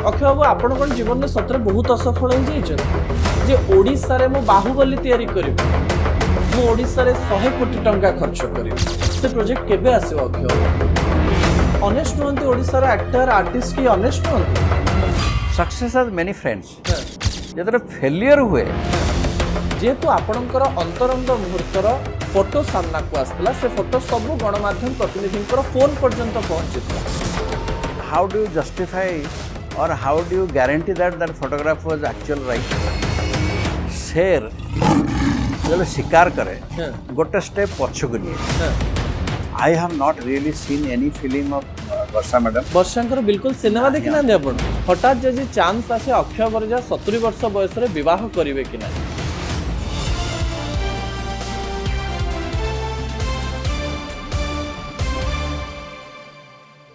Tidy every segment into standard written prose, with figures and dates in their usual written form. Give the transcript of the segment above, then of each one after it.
अक्षय बाबू आपण कौन जीवन में सतरे बहुत असफल हो जे ओडिशा रे मो बाहुबली तैयारी करी मो ओडिशा रे 100 कोटी टंका खर्च करी से प्रोजेक्ट केबे आसीबो अक्षय ऑनेस्ट नहंती ओडिशा रे एक्टर आर्टिस्ट की ऑनेस्ट नहंती सक्सेस हैज मेनी फ्रेंड्स जेतरे फेलियर हुए जेहेतु आपणकर अंतरंग मुहूर्तर फोटो सामना को आसला से फोटो सब गणमाध्यम प्रतिनिधि फोन पर्यंत पहुंचता हाउ डू यू जस्टिफाई और how do you guarantee that photograph was actual right शेर जो शिकार करे गोटे स्टेप पछक नहीं I have not really seen any film of Varsha madam वर्षांकर बिल्कुल सिनेमा देखि ना आपण हठात जदि चांस आसे अक्षय बरजा 70 वर्ष बयस रे विवाह करिवे कि ना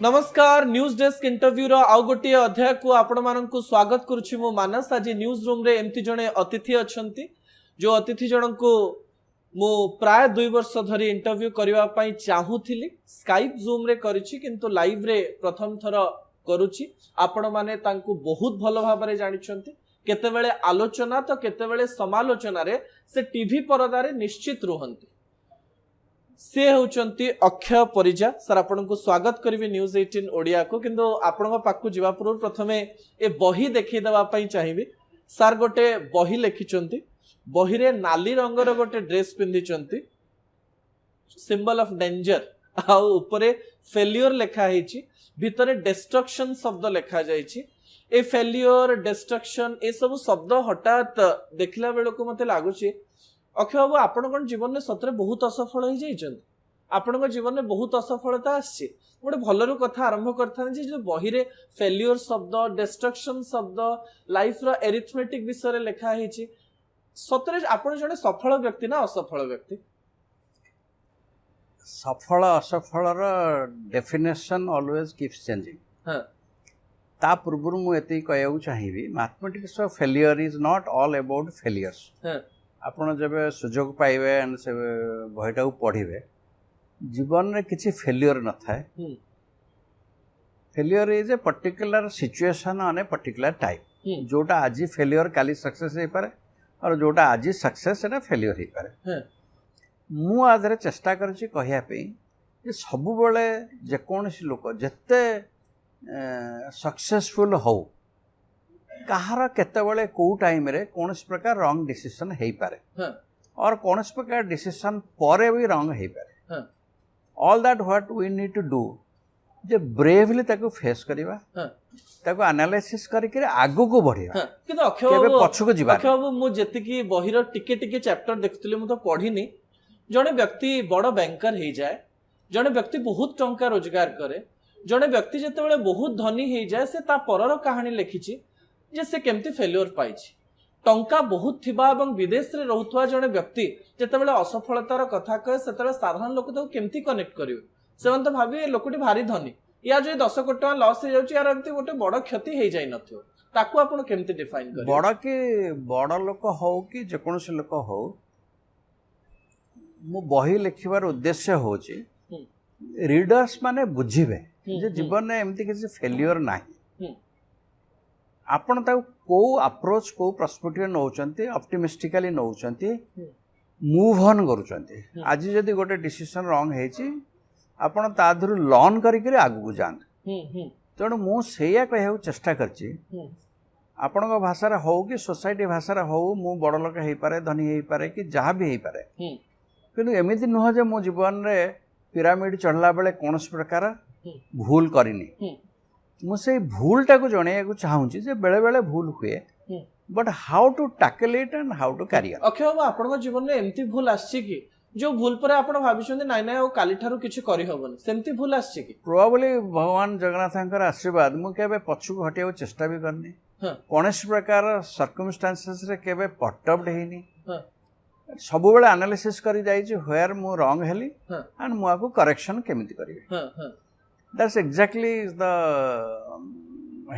नमस्कार न्यूज डेस्क इंटरव्यू रो आउ गोटे अध्याय को आपण माननकु स्वागत करूछि मो मानस आज न्यूज रूम रे एमती जणे अतिथि अछंती जो अतिथि जनको मो प्राय 2 वर्ष धरी इंटरव्यू करबा पई चाहूथिली स्काइप जूम रे करिछि किंतु लाइव रे प्रथम थर करूछि आपण माने तांकु बहुत भलो भाबरे जानिछंती केतेबेले आलोचना तो केतेबेले समालोचना रे से टीवी परदा रे निश्चित रहंती से होचंती अक्षय परिजा सर आपन को स्वागत करिवे न्यूज 18 ओडिया को किंतु आपन पाकु जीवा पूर्व प्रथमे ए बही देखै दबा पई चाहिबी सर गोटे बही लिखिचंती बही रे नाली रंगर गोटे ड्रेस पिंधिचंती सिंबल ऑफ डेंजर आ ऊपरे फेल्योर लिखा हेची भितरे डिस्ट्रक्शन शब्द लिखा जायछि ए फेल्योर डिस्ट्रक्शन ए सब शब्द हठात देखला बेलो को मते लागुछि अक्षय बाबू आपण कौन जीवन में सतरे बहुत असफल हो जाइछन आपण जीवन में बहुत असफलता आछि गोटे भलरू कथा आरंभ करथान जे जो बही रे फेल्योर शब्द डिस्ट्रक्शन शब्द लाइफ रो एरिथमेटिक विषय रे लिखा हेछि सतरे आपण जने सफल व्यक्ति ना असफल व्यक्ति सफल असफल रो डेफिनेशन ऑलवेज कीप्स चेंजिंग हां ता पूर्व मु एते कहउ चाहिबी mathematics of failure is not all about failures हां आपण जब सुजोग पाइबे एंड से बहीटा पढ़े जीवन में किसी फेलियर न थाए failure is a particular situation on a particular time जोटा आज फेलियर काली सक्सेस हो पारे और जोटा आज सक्सेस एटा फेलियर हो पारे मु आधरे चेष्टा करछि कहिया पे जे सब बेले जेकोसी लोक जत्ते सक्सेसफुल हो कहार केतेबेले को टाइम रे कौन प्रकार रॉन्ग डिसीजन हो पारे और कौन प्रकार डिसीजन पर भी रॉन्ग हो पारे all that what we need to do जे ब्रेवली ताको फेस करबा ताको एनालिसिस करके आगु को बढ़िया किंतु अक्षय केबे पछको जिबा अक्षय बाबू मु जतिकी बहिर टिके टिके चैप्टर देखथुली मु तो पढिनी जने व्यक्ति बड़ बैंकर हो जाए जने व्यक्ति बहुत टंका रोजगार करे जने व्यक्ति जेतेबेले बहुत धनी हो जाए से ता परर कहानी लिखिछि जे से केमती फेल्योर पाइछि टंका बहुत थिबा एवं विदेश रे रहउथवा जने व्यक्ति जेतेबेले असफलतार कथा कहे सेतेबेले साधारण लोक तो केमती कनेक्ट करिवे सेवन तो भाबी लोकटी भारी धनी या जो 10 कोटी टका लॉस हो जाउछि यार एमती गोटे बड़ क्षति हो जाई नथियो ताकू आपण केमती डिफाइन करिवे बड़ के बड़ लोक हो कि जे कोनसे लोक हो मु बही लिखिबार उद्देश्य होछि रीडर्स माने बुझिबे जे जीवन में एमती किसी फेल्योर नाही आपण ताऊ को अप्रोच को पर्सपेक्टिव नौचंती ऑप्टिमिस्टिकली नौचंती मूव ऑन करूचंती आज जदी गोटे डिसीजन रॉन्ग हेची आपण ता धरु लर्न करिके आगु जान तेणु मु सेया कहउ चेष्टा करची आपण को भाषा रे हो कि सोसाइटी भाषा रे हो मु बड़ लोक हेई पारे धनी हेई पारे कि जहा भी हेई पारे किंतु एमिति नुह जे मो जीवन रे पिरामिड चढ़ला बेले कोनस प्रकार भूल करिनी मुझे भूलटा को जणैया चाहूँगी जे बेले बेले भूल हुए but how to tackle it and how to carry Akshay babu आपण जीवन में एमती भूल आछि कि जो भूल पर आपण भाबिछन्ते नाइ नाइ ओ काली ठारू किछि करि हबन सेमती भूल आछि कि प्रोबेबली भगवान जगन्नाथंकर आशीर्वाद मु केबे पछु हटिया चेष्टा भी करनी कोनस प्रकार सर्कमस्टेंसेस रे केबे पटअप्ड हेनी सब बेले एनालिसिस करि जाई जे वेयर मु रॉन्ग हेली एंड मु आको करेक्शन केमिति करिवे That's exactly the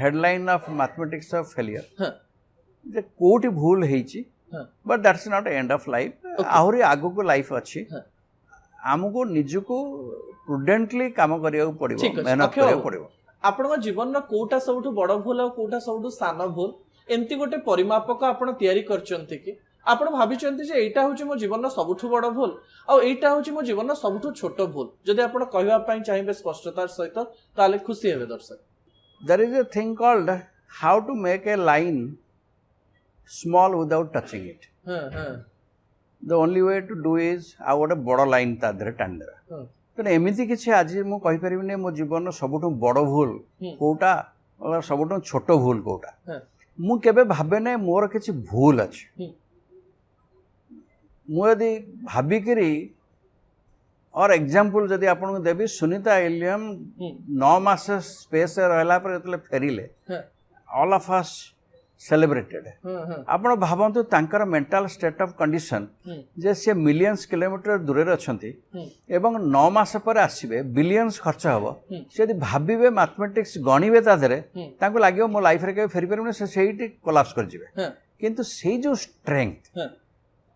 headline of mathematics of failure. जे कोटी भूल हेची but that's not end of life. आहुरी आगु को लाइफ अच्छी हमको निज को प्रुडेंटली काम करिया पड़िबो मेहनत करिया पड़िबो आपन जीवन रो कोटा सबुठु बड़ भूल और कोटा सबुठु सान भूल एमती गोटे परिमापक आपन तयारी करचंती कि आपन भाबिचंती जे एटा होची मो जीवन रो सबुठु बड़ भूल और एटा होची मो जीवन रो सबुठु छोट भूल जदि आपन कहबा पई चाहिबे स्पष्टतार सहित ताले खुशी हेबे दर्शक There is a thing called how to make a line small without touching it. हां हां The only way to do is आ गोटे बड़ लाइन ता धरे टाणी देबा तेणु एमती किसी आज मुझे कहीपरि मो जीवन सबुठ बड़ भूल कोटा सबुठ छोट भूल कोटा मु केबे भाबे ना मोर किसी भूल अच्छे मुझे भाविकी और एग्जांपल जदि आपन देवी सुनीता इलियम 9 मास स्पेस रहला पर जतले फेरिले ऑल ऑफ अस सेलिब्रेटेड आपण भावंतु तांकर मेंटल स्टेट ऑफ कंडीशन जे से मिलियंस किलोमीटर दूर रे अछंती एवं 9 मास पर आसीबे बिलियंस खर्च हबो से यदि भाबिबे मैथमेटिक्स गणिबे ता धरे तांको लागियो मो लाइफ रे के फेरि परमे से सेही कोलैप्स कर जिवे किंतु सेही जो strength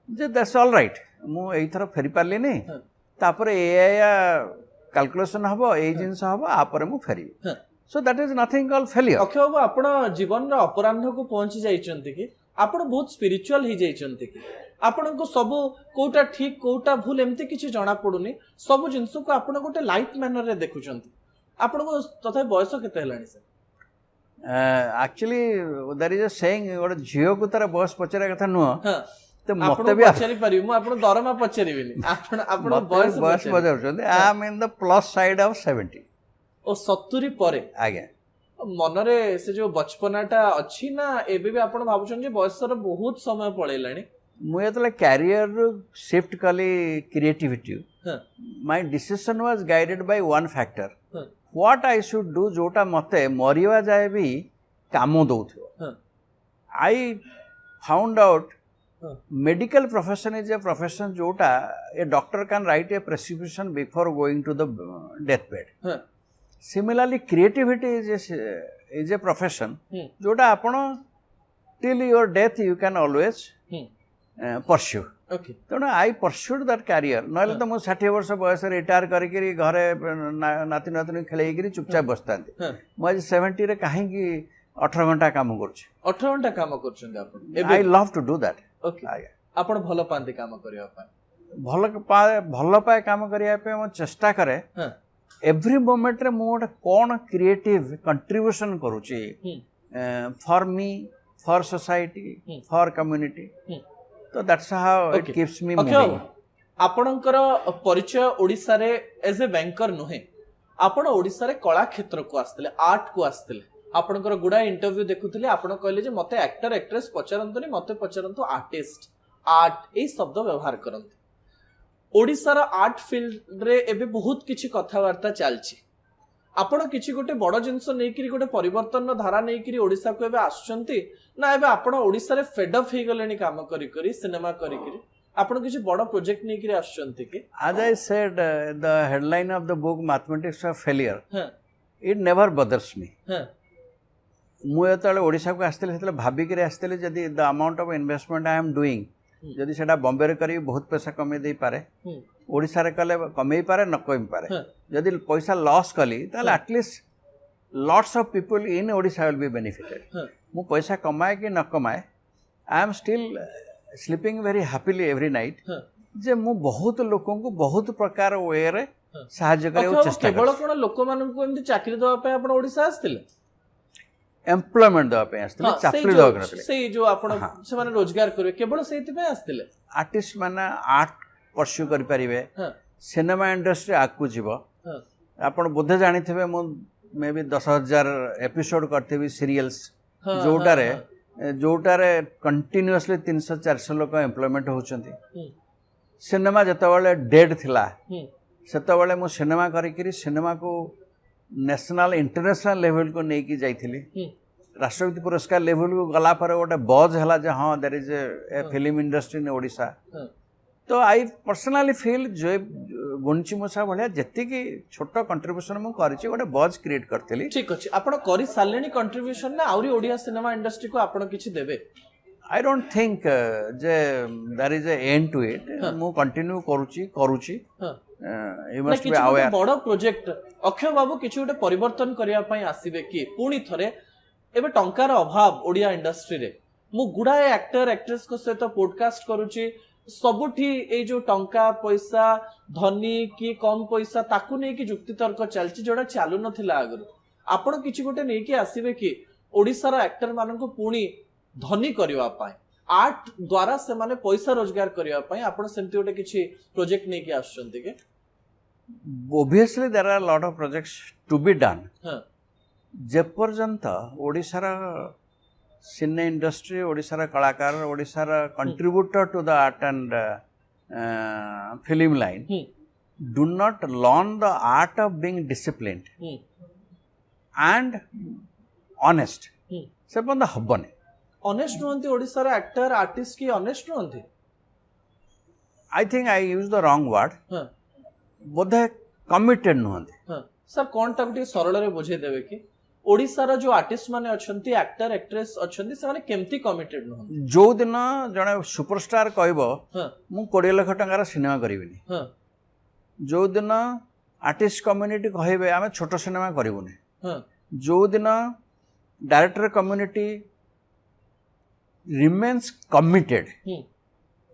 J that's all right मु एई थरो फेरि पारली नै तापर एया कैलकुलेशन हबो एई जिंस हबो आपर मु फेरि so that is nothing called failure Akshay babu आपण जीवन रो अपराह्न को पहुंची जाइचंती कि आपण बहुत स्पिरिचुअल ही जाइचंती कि आपण को सब कोटा ठीक कोटा भूल एमती किछि जणा पडुनी सब जिंस को आपण गोटे लाइट मैनर रे देखुचंती आपण को तथा बयस केते हलानी sir actually there is a saying गोटे झियो को तार बयस पचरा कथा नुह तो मते भी पचारि परिबे मु आपण दरमा पचारिबिनी आपण बयस पचारछन I am in the plus side of 70 ओ 70 परे आगे मनरे से जो बचपनाटा अच्छी ना एबे भी आपण भाबुछन जे बयसर बहुत समय पळेलानी मु एतले कैरियर शिफ्ट कली creativity my decision was guided by one factor what I should do जोटा मते मरिवा जाय भी काम दउथो I found out medical profession is a profession जोटा a doctor can write a prescription before going to the death bed similarly creativity is a profession जोटा आपण till your death you can always pursue तेणु I pursued that career नहले तो मुझे 60 वर्ष बयस retire करके घरे नाती नातनी खेल चुपचाप बसता मुझे 70 रे कहीं 18 घंटा काम कर 18 घंटा काम कर I love to do that आपण भल पांती काम करिया भल पाए काम करिया मो चेष्टा करे एवरी मोमेंट रे मो कोन क्रिएटिव कंट्रीब्यूशन करूची for me for society for community तो that's how it keeps me moving आपणकर परिचय ओडिसा रे एज ए बैंकर नुहे आपण ओडिसा रे कला क्षेत्र को आस्तले आर्ट को आस्तले आपणकर गुडा इंटरव्यू देखुतले आपण कहले जे मते एक्टर एक्ट्रेस पचरंतनी मते पचरंतु आर्टिस्ट आर्ट ए शब्द व्यवहार करंत ओडिसा रा आर्ट फील्ड रे एबे बहुत किछि कथावार्ता चलछि आपण किछि गोटे बड़ जिंस नेकिरि गोटे परिवर्तन धारा नेकिरि ओडिसा को एबे आछंती ना एबे आपण ओडिसा रे फेड अप हे गलेनी काम करी करी सिनेमा करी करी आपण किछि बड़ प्रोजेक्ट नेकिरि आछंती कि as I said the headline of the book mathematics of failure it never bothers me मुझे ओडिशा को आसते भाविक आसते जदि the amount of investment I am doing जदि सेटा बॉम्बे रे करी बहुत पैसा कमे दे पारे ओडिशा रे कले कमे पारे न कमे पारे जदि पैसा लॉस कली ताले at least lots of people in Odisha will be benefited मु पैसा कमाए कि न कमाए I am still sleeping very happily every night जे मु बहुत लोकों को बहुत प्रकार वे रे सहायता करे चेष्टा केवल कोन लोक मानन को एमती चाकरी देवा पे आपण ओडिशा आस्तिले एम्प्लॉयमेंट देवा पे आस्तिले चाकरी देवा करले से जो आपण से माने रोजगार करे केवल सेति पे आस्तिले आर्टिस्ट माने आर्ट परस्यू करि परिबे सिनेमा इंडस्ट्री आकु जीवो आपण बोधे जानि थेबे मो मे बी 10,000 एपिसोड करथेबी सीरियल्स जोटारे कंटिन्यूअसली 300-400 लोक एम्प्लॉयमेंट होचंती सिनेमा जतबेले डेड थिला सेतबेले मो सिनेमा करिकरी सिनेमा को नेशनल इंटरनेशनल लेवल को नेकी जाइथिली राष्ट्रपति पुरस्कार लेवल को गला पर गोटे बज है जे हाँ there is a film industry in Odisha तो आई पर्सनली फील जो गुंची मुसा भाया जी छोट कंट्रीब्यूशन मु करिछि गोटे बज क्रिएट करथिली ठीक अछि आपण करि सालेनी कंट्रीब्यूशन ना आउरी ओडिया सिनेमा इंडस्ट्री को आपण किछि देबे आई डोंट थिंक जे there is a end to it मु कंटिन्यू करूची यू ना मस्ट बी किछि गोटे अवेयर बड़ प्रोजेक्ट अक्षय बाबू किछि गोटे परिवर्तन करिया पई आसीबे कि पुणी थरे एबे टंकार अभाव ओडिया इंडस्ट्री रे मु गुडाए एक्टर एक्ट्रेस को सहित पॉडकास्ट करूची सबुठी ए जो टंका पैसा धनी कि कम पैसा ताकू नै कि जुक्ति तर्क चलची जोडा चालू नथिला आगु आपण किछि गोटे नै कि आसीबे कि ओडिसा रा एक्टर मानन को पुणी धनी करिवा पई आर्ट द्वारा से माने पैसा रोजगार करिवा पई आपण सेमति गोटे किछि प्रोजेक्ट नै कि आछंती के obviously there are a lot of projects to be done हां जेपर्यंत ओडिशार सिने इंडस्ट्री ओडिशार कलाकार ओडिशार contributor to the art and film line do not learn the art of being disciplined and honest से बंद हबने ऑनेस्ट रहंती ओडिसा रा एक्टर आर्टिस्ट की ऑनेस्ट रहंती I think I use the wrong word हां बोधे कमिटेड नुहंती हां सर कोन टाकटी सरल रे बुझे देबे कि ओडिसा रा जो आर्टिस्ट माने अछंती एक्टर एक्ट्रेस अछंती से माने केमती कमिटेड नुहंती जो दिन जने सुपरस्टार कहबो हां मु 20 लाख टंकार सिनेमा करिविनी हां जो दिन आर्टिस्ट कम्युनिटी कहबे आमे छोट सिनेमा करिवुनी हां जो दिन डायरेक्टर कम्युनिटी रिमेन्स कमिटेड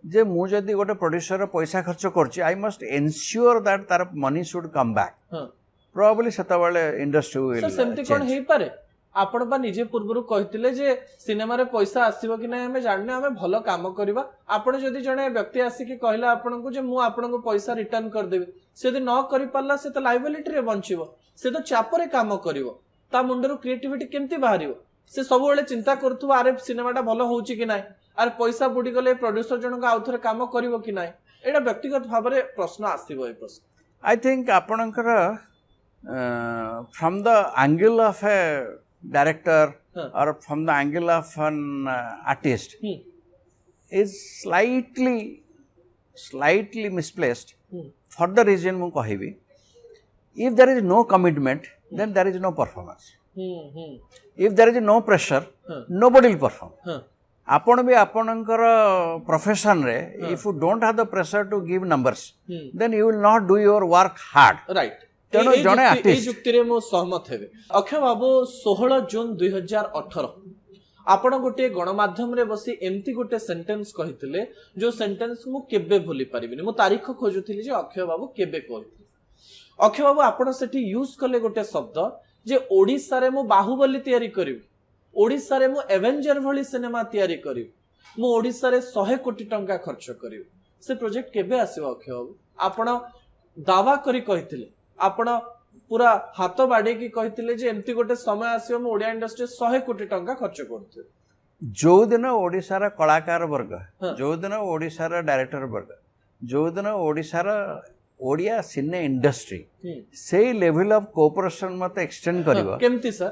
जे मु जदि गोटे प्रोड्यूसर पैसा खर्च करछि आई मस्ट एन्श्योर दैट तार मनी शुड कम बैक हां प्रोबेबली सेतबेले इंडस्ट्री सर विल सेमती कोन हेई पारे आपण बा निजे पूर्वरु कहितिले जे सिनेमा रे पैसा आसीबो कि नै हमें जानने हमें भलो काम करबा आपण जदि जने व्यक्ति आसी कि कहला आपण को जे मु आपण को पैसा रिटर्न कर देबी से यदि न करि पारला से तो लायबिलिटी रे बंचिबो से तो चाप रे काम करिवो ता मुंडरो क्रिएटिविटी केमती बाहरिवो से सब बेले चिंता करथु अरे सिनेमाटा भलो होउची कि नै अरे पैसा बुडी गले प्रोड्यूसर जन को आउथरे काम करिवो कि नै एटा व्यक्तिगत भाव रे प्रश्न आसीबो ए प्रश्न आई थिंक आपणकर from the angle of a director और from the angle of an artist is slightly misplaced for the reason मु कहबी if there is no commitment then there is no performance if there is no pressure nobody will perform आपण भी आपणकर profession रे if you don't have the pressure to give numbers then you will not do your work hard right तेणु जड़े a artist जुक्ति रे मो सहमत हेबे अक्षय बाबू 16 जून 2018 आपण गोटे गणमाध्यम रे बसी एमती गोटे सेंटेंस कहिथिले जो सेंटेंस मु केबे भूली परिबिनी मु तारीख खोजुथिली जे अक्षय बाबू केबे कहिथिले अक्षय बाबू आपण सेठी यूज कले गोटे शब्द जे ओडिसा रे मु बाहुबली तयारी करिवि ओडिसा रे मु एवेंजर भली सिनेमा तयारी करिवि मु ओडिसा रे 100 कोटी टंका खर्च करिवि से प्रोजेक्ट केबे आसीबो अक्षय बाबू आपण दावा करी कहिथिले आपण पूरा हाथ बाड़ी की कहते जे एमती गोटे समय आसो मु ओडिया इंडस्ट्री 100 कोटी टंका खर्च करते जो दिन ओडिशार कलाकार वर्ग जो दिन ओडिशार डायरेक्टर वर्ग जो दिन ओडिशार ओडिया सिने इंडस्ट्री से लेवल ऑफ कोऑपरेशन मत एक्सटेंड करिवो केमती sir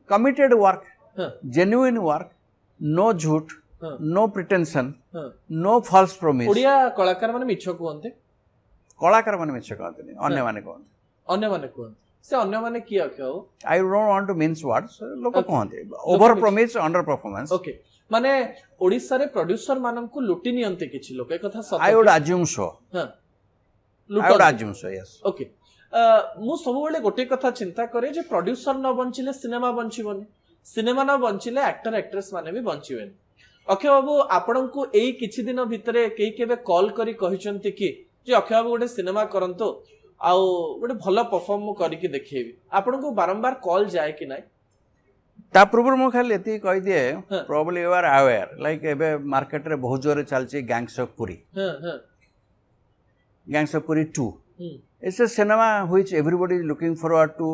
committed work genuine work no झूठ no pretension no false promise Odia कलाकार माने मिछ कहते कलाकार माने मिछ कहते अन्य माने कहते अन्य माने कहते से अन्य माने की अखो I don't want two means words लोक कहते over promise under performance okay माने ओडिसा रे प्रोड्यूसर मानन को लुटी नियंते किछि लोक ए कथा सत्य आई वुड अज्यूम सो हां I would assume so yes okay मु सब बेले गोटे कथा चिंता करे जे प्रोड्यूसर न बंचिले सिनेमा बंचिबोनी सिनेमा न बंचिले एक्टर एक्ट्रेस माने भी बंचिबेनी अक्षय बाबू आपन को एई किछि दिन भितरे केई केबे कॉल करी कहिसंती कि जे अक्षय बाबू गोटे सिनेमा करंतो आउ गोटे भलो परफॉर्म करिके देखैबी आपन को बारंबार कॉल जाय कि नै ता पूर्व मु खाली एती कहि दिए probably you are aware like एबे मार्केट रे बहुत जोरे चलची गैंग्स ऑफ पुरी हां gangs of Puri 2 it's a cinema which everybody is looking forward to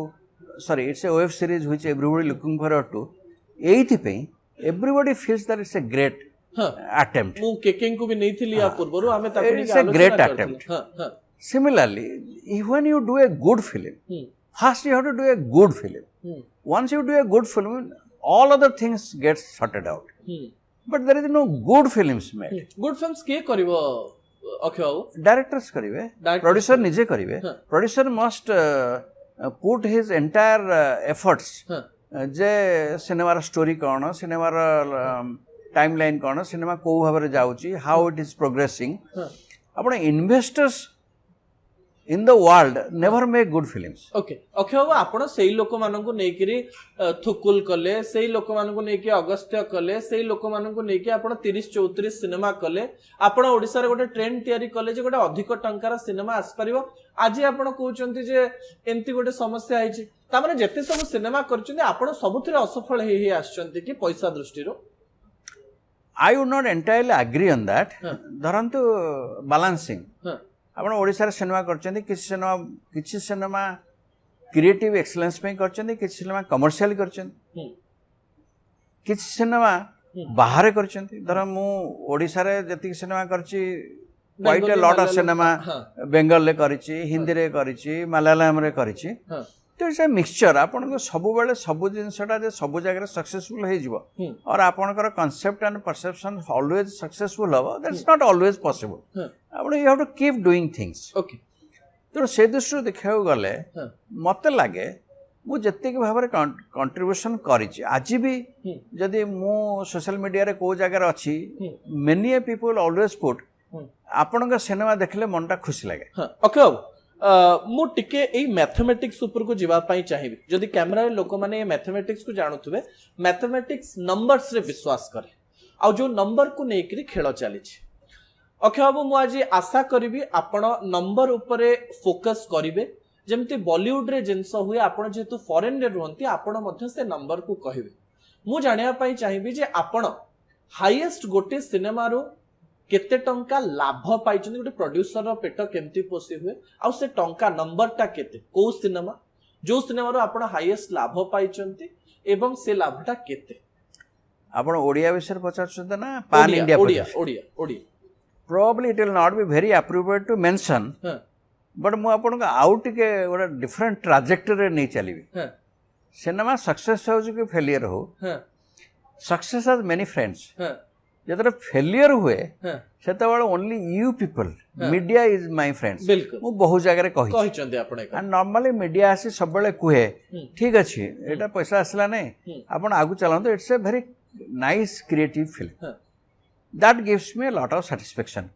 sorry it's a web series which everybody looking forward to एथि पे everybody feels that it's a great attempt मु केकेंग को भी नहीं थिली आ पूर्वरु हमें ताको इट्स अ ग्रेट अटेम्प्ट हां similarly when you do a good film first you have to do a good film once you do a good film all other things get sorted out but there is no good films made good films के करिवो अक्षय बाबू directors करिवे producer निजे करिवे producer must put his entire efforts जे सिनेमार story कौन सिनेमार timeline कौन cinema को भाव जाउची हाउ इट इज प्रोग्रेसिंग आपण investors in the world never make good films. Okay Akshay babu आपण सेई लोक मानकु नेकिरी थुकुल कले सेई लोक मानकु नेकी अगस्त्य कले सेई लोक मानकु नेकी आपण 30-34 सिनेमा कले आपण ओडिसा रे गोटे ट्रेंड तयारी कले जे गोटे अधिक टंकार सिनेमा आस परिबो आज आपण कहउचंती जे एंती गोटे समस्या आइची ता माने जते सब सिनेमा करचंती आपण सबुथिरे असफल हे आछंती कि पैसा दृष्टिरो I would not entirely agree on that. हाँ. धरंतु balancing. हां आपण ओडिसा रे सिनेमा करचंती किछि सिनेमा क्रिएटिव एक्सीलेंस पे करचंती किछि सिनेमा कमर्शियल करचंती किछि सिनेमा बाहर करचंती धर मु ओडिसा रे जति सिनेमा करची quite a lot of cinema Bengal ले करची हिंदी रे करची मलयालम रे करची हां तो इट्स ए मिक्सचर आपन को सब बेले सब जिनसटा जे सब जगह सक्सेसफुल हे जिवो और आपनकर concept and perception always successful हो दैट्स नॉट ऑलवेज पॉसिबल आपन you have to keep doing things okay तो से दृष्टि देखा गले मत लगे मु जति भाव कंट्रीब्यूशन करिछि आज भी जदि मु सोशल मीडिया रे को जगह अच्छी मेनी पीपल ऑलवेज पुट आपन सिनेमा देखले मनटा खुशी लगे ओके बाबू मु टिके एई मैथमेटिक्स ऊपर को जीवा पाई चाहिबी जदि कैमरा रे लोक माने मैथमेटिक्स को जानुथुबे मैथमेटिक्स नंबर्स रे विश्वास करे आ जो नंबर को नेकरी खेल चली अक्षय बाबू मु आज आशा करी आपण नंबर उपरे फोकस करिवे जेमती बॉलीवुड रे जिंस हुए आपण जेतु फॉरेन रे रुहंती आपण मध्य से नंबर को कहिवे मु जानिया पाई चाहिबी जे आपण हाईएस्ट गोटे सिनेमा रो केते टंका लाभ पाइछन गोटे प्रोड्यूसर रो पेट केमती पोसी हुए आ से टंका नंबर टा केते को सिनेमा जो सिनेमा रो आपण हाईएस्ट लाभ पाइछंती एवं से लाभटा केते आपण ओडिया विषय पचारछन ना पान India Odia Odia Odia probably it will not be very appropriate to mention but मु आपन को आउट के गोटे डिफरेंट ट्रैजेक्टरी नहीं चलीबी सिनेमा सक्सेस हो कि फेलियर हो सक्सेस हैज मेनी फ्रेंड्स जतरे फेलियर हुए सेतबेले only you people media is my friends मु बहुत जगह रे कहि चंदी आपण एंड नॉर्मली मीडिया आसी सब बेले कुहे ठीक अछि एटा पैसा आसला नै आपण आगु चलांतो it's a very nice creative film that gives me a lot of satisfaction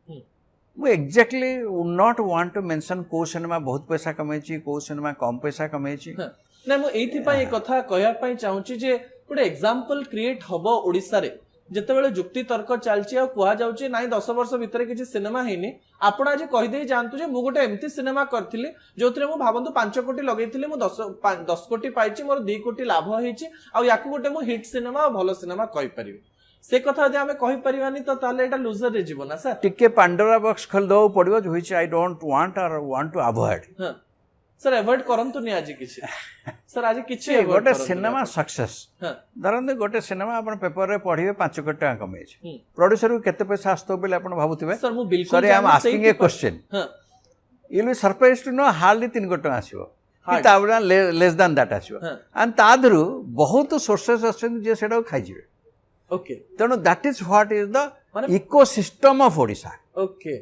we exactly would not want to mention को सिनेमा बहुत पैसा कमाइछि को सिनेमा कम पैसा कमाइछि नै मु एथि पई एक कथा कहया पई चाहूची जे गोटे एग्जांपल क्रिएट हबो ओडिसा रे जेतेबेले जुक्ति तर्क चालची आ कुआ जाउची नाइ 10 वर्ष भीतर किछि सिनेमा हेनी आपण आज कहि देई जानतु जे मु गोटे एम्ति सिनेमा करथिली जोथरे मु भाबंतु 5 कोटी लगेइथिली मु 10 कोटी पाइछि मोर 2 कोटी लाभ हेछि आ याकु गोटे मु हिट सिनेमा भलो सिनेमा कहि परिबे से कथा जे हमें कहि परिवानी तो ताले एटा लूजर रे जीवन ना सर टिके पांडोरा बॉक्स खोल दो पड़िबो व्हिच आई डोंट वांट और वांट टू अवॉइड हां सर अवॉइड करंतु नि आज किछि सर आज किछि गोटे सिनेमा सक्सेस हां धरन गोटे सिनेमा अपन पेपर रे पढिबे 5 कोटी टका कमे छै प्रोड्यूसर को केते पैसा आस्तो बेले अपन भाबुथिबे सर मु बिल्कुल sir I am asking a question हां you will surprise to know hardly 3 कोटी टका आसीबो कि ताबरा लेस देन दैट आसीबो एंड तादरु बहुत सोर्सेस अछन जे सेडा खाइ जिवे ओके तेणु that is what is the ecosystem of Odisha okay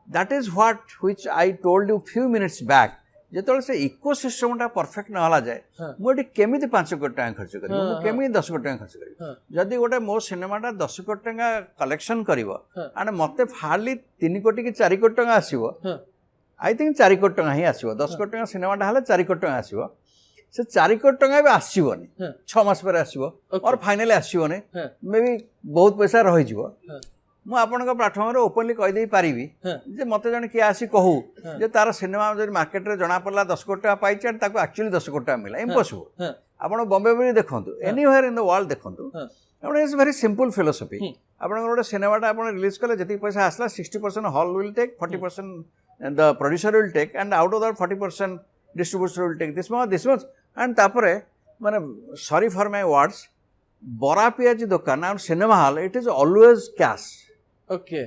that is what which I told you few minutes back जेतोले से इकोसिस्टम टा परफेक्ट न होला जाय मोटी केमिति 5 कोटी टका खर्च करी मु केमिति 10 कोटी टका खर्च करी जदी गोटे मो सिनेमा टा 10 कोटी टका कलेक्शन करिवो एंड मते हार्डली 3 कोटी कि 4 कोटी टका आसीबो आई थिंक 4 कोटी टका ही आसीबो 10 कोटी टका सिनेमा टा हले 4 कोटी टका आसीबो से 4 कोटी टका भी आसीबोनी 6 मास पर आसीबो और फाइनली आसीबोनी मे बी बहुत पैसा रहि जिवो मु आपन का प्लेटफॉर्म रे ओपनली कहि देई पारिबी जे मते जण के आसी कहू जे तार सिनेमा जे मार्केट रे जणा पड़ला 10 कोटी टका पाइछ ताको एक्चुअली 10 कोटी टका मिला इम्पॉसिबल आपन बॉम्बे में देखंतु एनीवेयर इन द वर्ल्ड देखंतु आपन इज वेरी सिंपल फिलॉसफी आपन गोटे सिनेमाटा आपन रिलीज कले जति पैसा आसला 60% hall will take 40% the producer will take and out of that 40% distributor will take this much and tapare mane sorry for my words bora piaji dokan and cinema hall it is always cash okay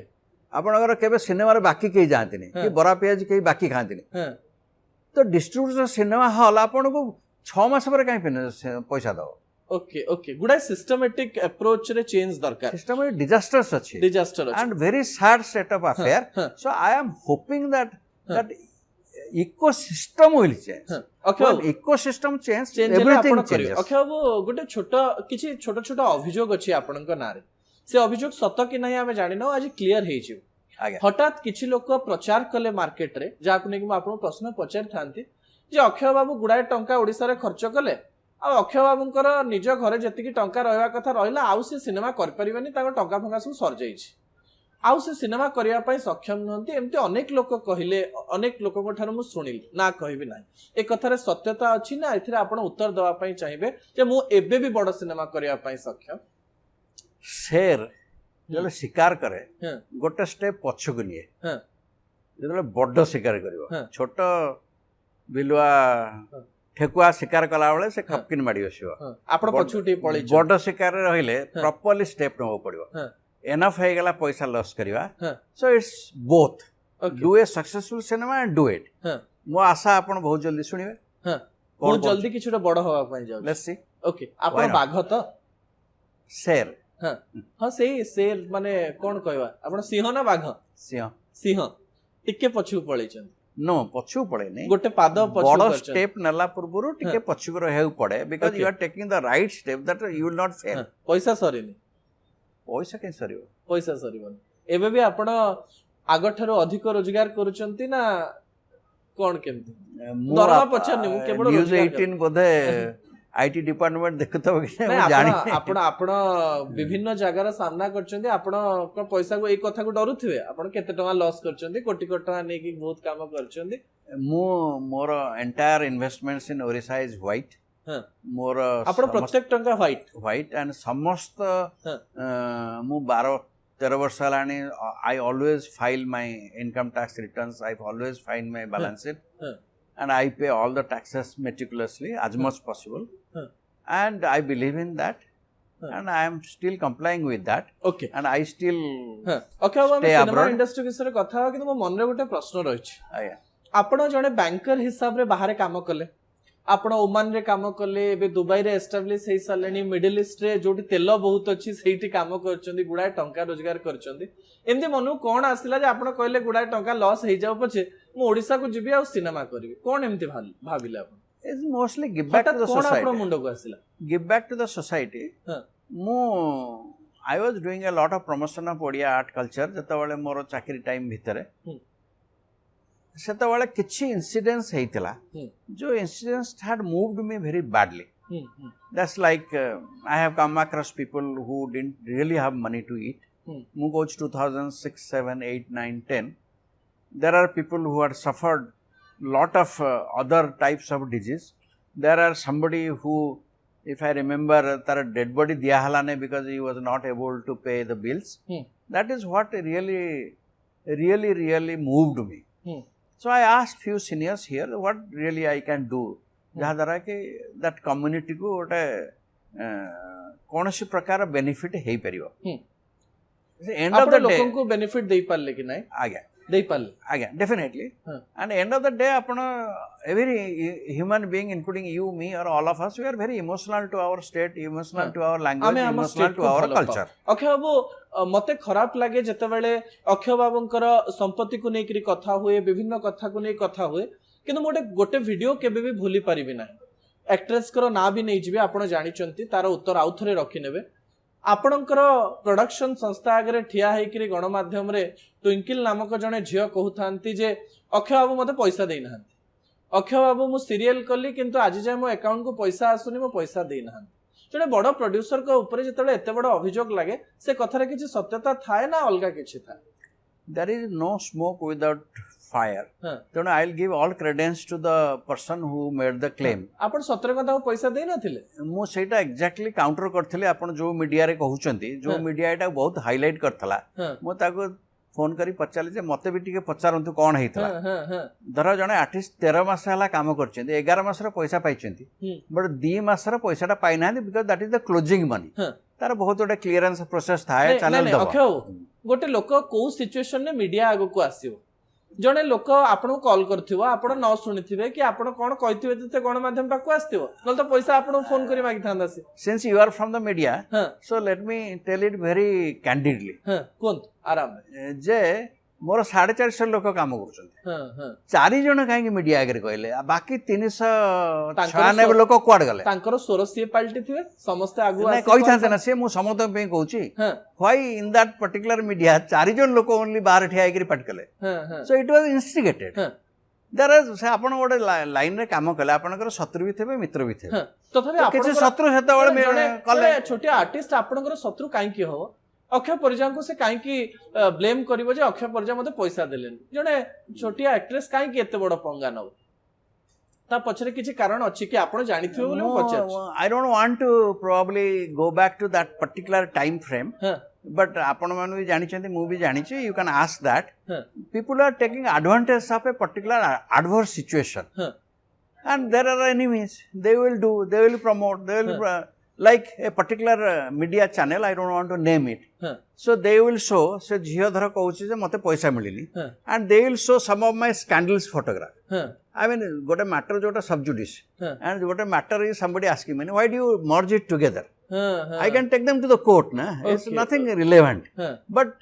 आपण अगर केबे cinema रे बाकी केही जानते नहीं कि बरा पियाजी केही बाकी खाते नहीं तो डिस्ट्रीब्यूटर सिनेमा हॉल आपण को 6 मास पर काई पैसा दो okay okay good systematic approach रे चेंज दरकार systematic disaster and very sad set of affair so I am hoping that ecosystem will change okay ecosystem change everything change okay अब गोटे छोटा छोटा अभियोग अछि आपनक नारे से अभियोग सत कि नहीं आमे जानि न आज क्लियर हे छि आज्ञा हठात किछि लोक प्रचार कले मार्केट रे जाकु नेकी म आपन प्रश्न पचार थांती जे अक्षय बाबू गुडाए टंका ओडिसा रे खर्च कले आ अक्षय बाबूंकर निज घरे जतिकी टंका रहवा कथा रहिला आउ से सिनेमा कर परिबेनी ताको टंका फंका सब सर जाईछि आउ से सिनेमा करिया पई सक्षम नहंती एमती अनेक लोक कहिले अनेक लोकक ठारो मु सुनिली ना कहबी ना ए कथारे सत्यता अछि ना एथिरे आपण उत्तर दवा पई चाहिबे जे मु एबे भी बड़ सिनेमा करिया पई सक्षम शेर जब शिकार करे हाँ। गोटे स्टेप पछक निये हाँ। जो बड़ शिकार करिवो हाँ। छोट बिलुआ ठेकुआ शिकार कला बेले से खपकिन माडी बसिबो आपण पछुटी पळै बड़ शिकार रहिले प्रॉपर्ली स्टेप नबो पड़िबो हाँ। एनफ हे गला पैसा लॉस करिवा हाँ। So it's both Okay. Do a successful cinema and do it हाँ। मो आशा आपण बहुत जल्दी सुनिबे हां बहुत जल्दी किछुटा बड़ होवा पई जाउ लेट्स सी ओके आपण बाघ तो शेर हां हां सेई शेर माने कोन कहवा आपण सिंह ना बाघ सिंह सिंह टिके पछु पळै छन नो पछु पड़े नहीं गोटे पाद पछु बड़ करछन स्टेप नला पूर्व टिके पछु रहउ पड़े because Okay. You are taking the right step that you will not fail पैसा सरीनी पैसा के सरियो पैसा सरीबन एबे भी आपण आगठारो अधिक रोजगार करूचंती ना कोन केमती दरमा पछारनी मु केवल न्यूज रोजगार 18 बोधे आईटी डिपार्टमेंट देखतो कि नहीं, जानि आपण आपण विभिन्न जगार सामना करचंदी आपण कोन पैसा को एक कथा को डरुथिबे आपण केते टका लॉस करचंदी कोटी कोटी टका नेकी बहुत काम करचंदी मु मोर entire investments in Orissa is white हां मोर आपण प्रत्येक टंका व्हाइट एंड समस्त हां मु 12-13 वर्ष हलानी I always file my income tax returns I always file my balance sheet हां and I pay all the taxes meticulously as much possible Huh. and I believe in that and I am still complying with that okay and I still हां okay अब हम stay cinema abroad. Industry विषय कथा हो कि मो मन रे गोटे प्रश्न रहिछि आया आपण जने बैंकर हिसाब रे बाहर काम कले आपण ओमान रे काम कले एबे दुबई रे एस्टाब्लिश हे सालेनी मिडिल ईस्ट रे जोटी तेल बहुत अछि सेठी काम करचंदी गुडाय टंका रोजगार करचंदी एमती मनु कोन आसिला जे आपण कहले गुडाय टंका लॉस हे जाउ पछे मु ओडिसा को जिबी आ सिनेमा करबी कोन एमती भाबिले आपण is mostly give back to the कोन आपण society मुंडो को आसिला give back to the society हां mu I was doing a lot of promotion of Odia art culture जतबेले मोर चाकरी टाइम भितरे सेतबेले किछि इंसिडेंट्स हेतिला जो incidents had moved me very badly that's like I have come across people who didn't really have money to eat mu goes 2006 7 8 9 10 there are people who had suffered lot of other types of disease there are somebody who if I remember tar dead body diya halane because he was not able to pay the bills that is what really moved me so I asked few seniors here what really I can do jaha dara ke that community ko ote कोनसी प्रकार benefit हे परिबो end of the day लोकन को benefit देई पाले कि नाही आज्ञा देई पाले आज्ञा definitely and end of the day आपण every human being including you me और all of us we are very emotional to our state emotional to our language emotional to our culture Akshay babu मते खराब लागे जतेबेले अक्षय बाबूंकर संपत्ति को नेकरी कथा हुए विभिन्न कथा को नै कथा हुए किंतु मोटे गोटे वीडियो केबे भी भूली परिबि ना एक्ट्रेस करो ना भी नै जिबे आपण जानि चंती तार उत्तर आउथरे रखि नेबे आपणकर प्रोडक्शन संस्था आगे ठिया होकर गणमाध्यम ट्विंकिल नामक जड़े झील कहते जे अक्षय बाबू मत पैसा देना अक्षय बाबू मु सीरियल कली किंतु आज जाए मो अकाउंट को पैसा आसुनी मो पैसा देना जड़े बड़ प्रोड्यूसर को ऊपर जो एत बड़ अभियोग लगे से कथार किसी सत्यता थाए ना अलग किसी था there is no smoke without fire तेणु I will give all credence to the person who made the claim आपण सतर कथा पैसा दे नथिले मु सेटा एग्जैक्टली काउंटर करथिले आपण जो मीडिया रे कहउचंती जो मीडिया एटा बहुत हाईलाइट करथला मु ताको फोन करी पचाले जे मते भी टिके पचारंतु कोन हेतला धर जने आर्टिस्ट 13 मास हला काम करचंती 11 मास रे पैसा पाइचंती बट 2 मास रे पैसाटा पाइ नांती because that is the closing money तार बहुत ओडा क्लियरेंस प्रोसेस थाए चैनल दबो गोटे लोक को सिचुएशन ने मीडिया आगो को आसीओ जड़े लोक आपन कॉल करथिबो आपन न सुनिथिबे कि आपन कोन कहिथिबे ते गणमाध्यम पाकु आस्थिबो न तो पैसा आपन फोन करी मागी थांदा से since you are from the media so let me tell it very candidly कोन आराम जे मोर 450 लोक काम कर हाँ हाँ 4 जन कहीं मीडिया आगे कहले बाकी 396 स्व- लोक कुआड गले तांकर स्वर सीए पाल्टी थिबे समस्ते आगु ना कहि थाते ना से मु समस्त पे कहूची हाँ why in that particular media 4 जन लोक ओनली बाहर ठिया आगे पट कले हाँ हाँ सो इट वाज इंस्टिगेटेड हाँ देयर से आपण गोटे लाइन रे काम कले आपनकर शत्रु भी थे मित्र भी थे हाँ तथापि तो किसी आपणकर- शत्रु सेते जणे- कले जणे छोटिया आर्टिस्ट आपणकर शत्रु काईकी हो अक्षय परिजा को से काईकी ब्लेम करिवो जे अक्षय परिजा मते पैसा देलेन जणे छोटिया एक्ट्रेस काईकी एते बड़ पंगा नव ता पछरे किछि कारण अछि कि आपण जानिथिबो बोले मु पचार I don't want to probably go back to that particular time frame, हां but आपण मान भी जानिछन्ति मु भी जानिछि you can ask that हां people are taking advantage of a particular adverse situation हां and there are enemies they will promote they will like a particular media channel I don't want to name it हां so they will show se jhiyo dhara कहउछि जे मते पैसा मिलिनी हां and they will show some of my scandals photograph हां I mean गोटे matter जोटा sub judice हां and what a matter is somebody asking me why do you merge it together हां I can take them to the court na it's Okay. nothing relevant हां but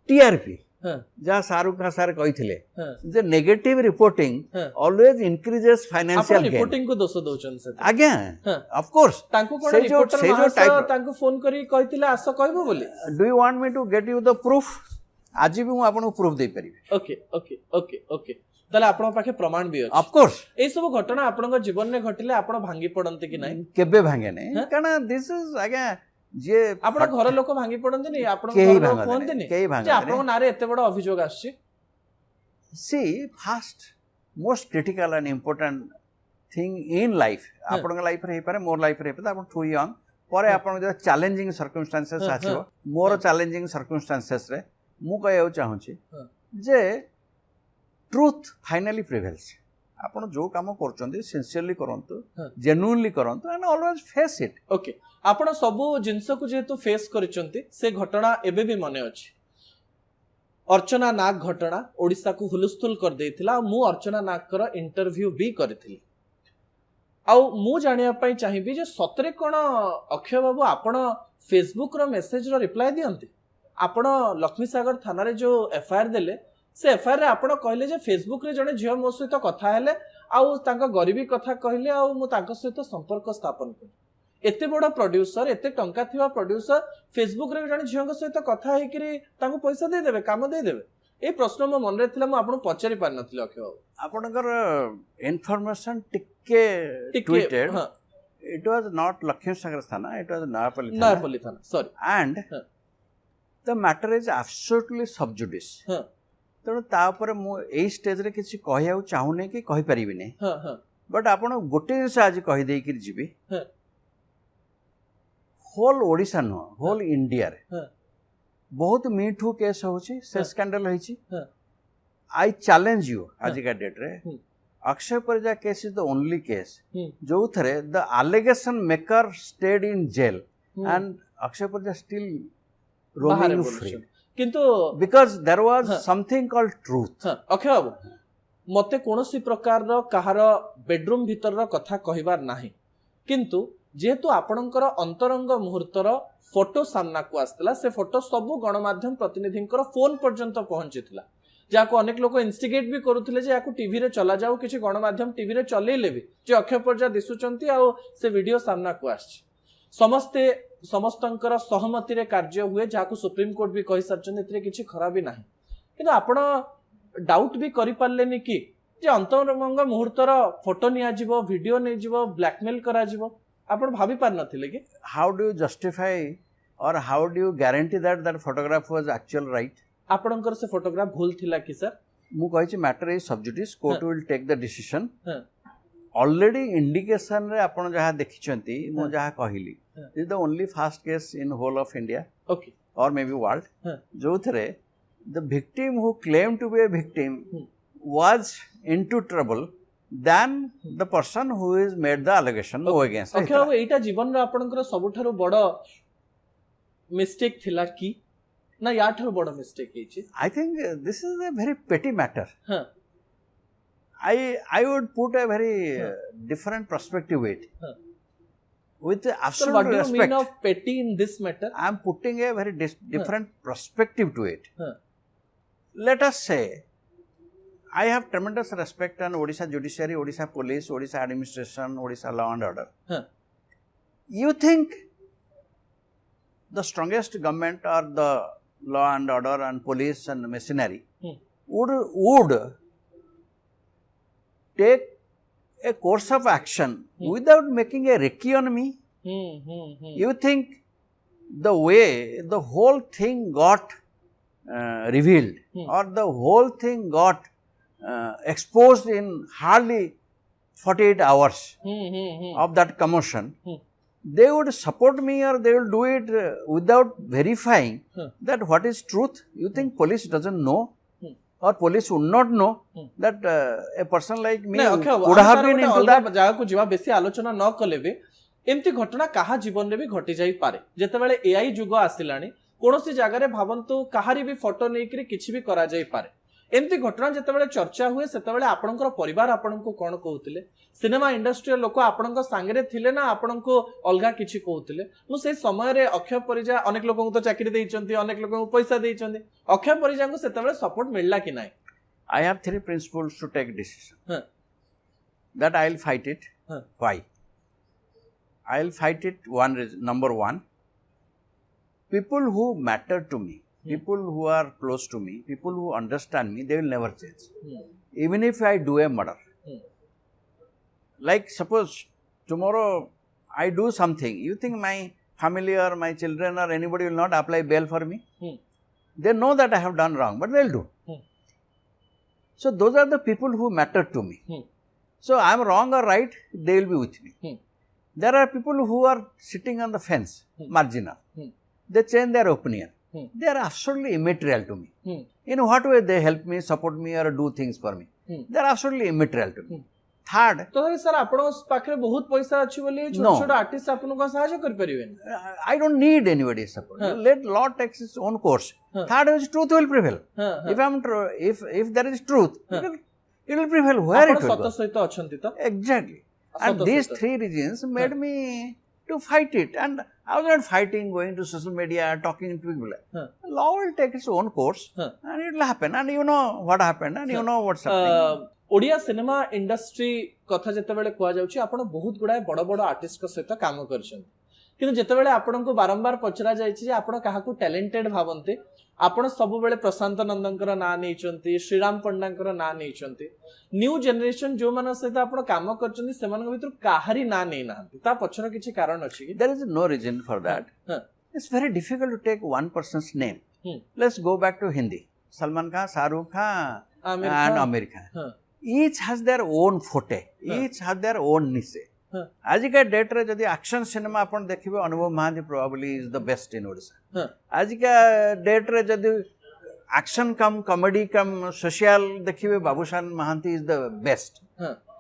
TRP हां जहाँ Shahrukh Khan sir कही हां the negative reporting हाँ. always increases आपण financial gain reporting को दोष दोचन से आज्ञा हाँ. of course तांको कोन से जो रिपोर्टर से जो महाशय type तांको फोन करी कहितिले आस कहबो बोली do you want me to get you the proof आज भी मु आपन प्रूफ दे परिबी ओके ओके ओके ओके ताले आपण पाखे प्रमाण भी अछि of course ए सब घटना आपन जीवन में घटिले आपण भांगी पड़ंते कि नाही केबे भांगे नै हाँ? कारण this is आज्ञा जे आपण घर लोक भांगी पड़ंते नि आपण केही घर लोक भांगते फोनते नहीं, नि केही जे भांगते आपण नहीं। नारे एते बड़ अभियोग आछि see first most critical and important thing in life आपन लाइफ रे पारे मोर लाइफ रे पारे आपन टू यंग परे आपन जो चैलेंजिंग सर्कमस्टेंसेस हाँ, आछिबो हाँ, मोर हाँ। चैलेंजिंग सर्कमस्टेंसेस रे मु कहया चाहूची हाँ। जे ट्रुथ फाइनली प्रिवेल्स आपन जो काम करचंदी सिंसियरली करंतु हाँ। जेन्युइनली करंतु and always face it okay आपण सब जिंस को जेतु फेस करिसंती से घटना एबे भी मने अछि अर्चना नाग घटना ओडिसा को हुलस्थुल कर देथिला मु अर्चना नाग कर इंटरव्यू भी करथिली आउ मु जानिया पई चाहिबी जे सतरे कोन अक्षय बाबू आपण फेसबुक रो मेसेज रो रिप्लाई दियंती आपण लक्ष्मी सागर थाना रे जो एफआईआर देले से एफआईआर रे आपण कहले जे फेसबुक रे जने झियो मो सहित कथा हेले आउ तांका गरीबी कथा कहले आउ मु तांका सहित संपर्क स्थापन कर एते बड़ प्रोड्यूसर एते टंका थिबा प्रोड्यूसर फेसबुक रे जने झियो सहित कथा हेकरी तांको पैसा दे देबे काम दे देबे ए प्रश्न मो मन रे थिला मु आपण पचारि पार नथिले अक्षय बाबू आपनकर इन्फॉर्मेशन टिके टिके ट्वीटेड हां it was not Lakshmi Sagar Thana it was Nayapalli Thana नारपल्ली थाना सॉरी and हाँ. the matter is absolutely sub judice हां तेणु तापर मु एई स्टेज रे किछि कहया चाहूने कि कहि परिबि नै हां हां बट आपण गोटे जिनिस आज कहि देई कि जिबी हाँ. होल ओडिसा न होल इंडिया रे हाँ. बहुत मीठू केस होछि से हाँ. स्कैंडल होइछि हाँ. आई चैलेंज यू आज का डेट रे hmm. Akshay Parija case is the only case hmm. जो थरे the allegation maker stayed in jail hmm. and Akshay Parja still बाहर roaming बोलुछन। free किंतु because there was हाँ. something called truth. हाँ, अक्षय बाबू मते कोनोसी प्रकार रो कहार बेडरूम भीतर रो कथा कहिबार नाही किंतु जेहेतु आपणकर अंतरंग मुहूर्तर फोटो सामना को आसला से फोटो सबु गणमाध्यम प्रतिनिधिंकर फोन पर्यंत पहुंचीथिला जाको अनेक लोक इंस्टिगेट भी करूथिले जे याकू टीवी रे चला जाऊ किछि गणमाध्यम टीवी रे चलेइले भी जे अक्षय पर्जा दिसुचंती आ से वीडियो सामना को आछि समस्तंकर सहमति रे कार्य हुए जाको सुप्रीम कोर्ट भी कहि सरचन एतरे किछि खराब भी नाही किंतु आपण डाउट भी करि पारलेनी कि जे अंतरंग मुहूर्तर फोटो निया जिवो वीडियो नै जिवो ब्लैकमेल करा जिवो आपण भाबी पार नथिले कि How do you justify or how do you guarantee that that photograph was actual right? आपणकर से फोटोग्राफ भूल थिला कि सर मु कहि matter is sub judice court हाँ. will take the decision. हां Already indication रे आपण जहा देखिचंती मु हाँ. जहा कहिली हाँ. is the only fast case in whole of India okay or maybe world. हाँ. जो थरे the victim who claimed to be a victim hmm. was into trouble than the person who is made the allegation no against. Akshay बाबू एटा जीवन रो आपणकर सबुठारो बड़ mistake थिला कि ना या ठारो बड़ mistake हेछि I think this is a very petty matter. हां I would put a very Huh. different perspective with it. Huh. With sir absolute what do you respect. Mean of पेटी in this matter I am putting a very different perspective to it. हां let us say I have tremendous respect on Odisha judiciary, Odisha police, Odisha administration, Odisha law and order. Huh. You think the strongest government or the law and order and police and machinery would take a course of action without making a recce on me? You think the way the whole thing got revealed or the whole thing got exposed in hardly 48 hours of that commotion, they would support me or they will do it without verifying that what is truth? You think police doesn't know or police would not know that a person like me would have been into that? ଜାଗାକୁ ଯିବା ବେଶୀ ଆଲୋଚନା ନ କଲେ ବି ଏମିତି ଘଟଣା କାହା ଜୀବନରେ ବି ଘଟି ଯାଇପାରେ। ଯେତେବେଳେ ଏଆଇ ଯୁଗ ଆସିଲାଣି କୌଣସି ଜାଗାରେ ଭାବନ୍ତୁ କାହାରି ବି ଫଟୋ ନେଇକରି କିଛି ବି କରାଯାଇପାରେ। ଏମିତି ଘଟଣା ଯେତେବେଳେ ଚର୍ଚ୍ଚା ହୁଏ ସେତେବେଳେ ଆପଣଙ୍କର ପରିବାର ଆପଣଙ୍କୁ କଣ କହୁଥିଲେ? ସିନେମା ଇଣ୍ଡଷ୍ଟ୍ରିର ଲୋକ ଆପଣଙ୍କ ସାଙ୍ଗରେ ଥିଲେ ନା ଆପଣଙ୍କୁ ଅଲଗା କିଛି କହୁଥିଲେ? ମୁଁ ସେଇ ସମୟରେ ଅକ୍ଷୟ ପରିଜା ଅନେକ ଲୋକଙ୍କୁ ତ ଚାକିରି ଦେଇଛନ୍ତି, ଅନେକ ଲୋକଙ୍କୁ ପଇସା ଦେଇଛନ୍ତି, ଅକ୍ଷୟ ପରିଜାଙ୍କୁ ସେତେବେଳେ ସପୋର୍ଟ ମିଳିଲା କି ନାହିଁ? I have 3 principles to take decision. That I will fight it. Why? I will fight it number one, people who matter to me, people who are close to me, people who understand me, they will never change. Even if I do a murder. Like suppose tomorrow I do something, you think my family or my children or anybody will not apply bail for me? They know that I have done wrong, but they will do. So those are the people who matter to me. So I am wrong or right, they will be with me. There are people who are sitting on the fence, marginal. They change their opinion. They are absolutely immaterial to me. In what way they help me, support me or do things for me? They are absolutely immaterial to me. Third, तो sir आपण पाखरे बहुत पैसा अछि बोली छोट छोट artist आपन को सहायता कर परिवेन? I don't need anybody's support. Let law takes its own course. Third is truth will prevail. If there is truth, it will prevail where it will go. सहित अछंती तो Exactly. And these 3 reasons made me to fight it. And I was not fighting, going to social media, talking to people. Law will take its own course and it will happen. And you know what happened and you know what's happening. Odia cinema industry कथा जेतेबेले कुआ जाउची आपण बहुत गुडा बड़ बड़ artist को सहित काम करछन, किंतु जेतेबेले आपण को बारंबार पचरा जायछि जे आपण काहाकू टैलेंटेड भावन्ते, आपण सब बेले प्रशांत नंदनकर ना नेचंती, श्रीराम पंडांकर ना नेचंती, न्यू जनरेशन जो मन सहित आपण काम करछन्ती सेमान भितर काहारी ना नै नांती, ता पछर किछि कारण अछि कि? There is no reason for that. It's very difficult to take one person's name. Let's go back to Hindi. Salman Khan, Shah Rukh Khan and Amir Khan. Each has their own forte, each has their own niche. आज का date रे जदि action cinema अपन देखिबे Anubhav Mohanty probably is the best in Odisha. आज का date रे जदि action cum comedy cum social देखिबे Babushan Mohanty is the best.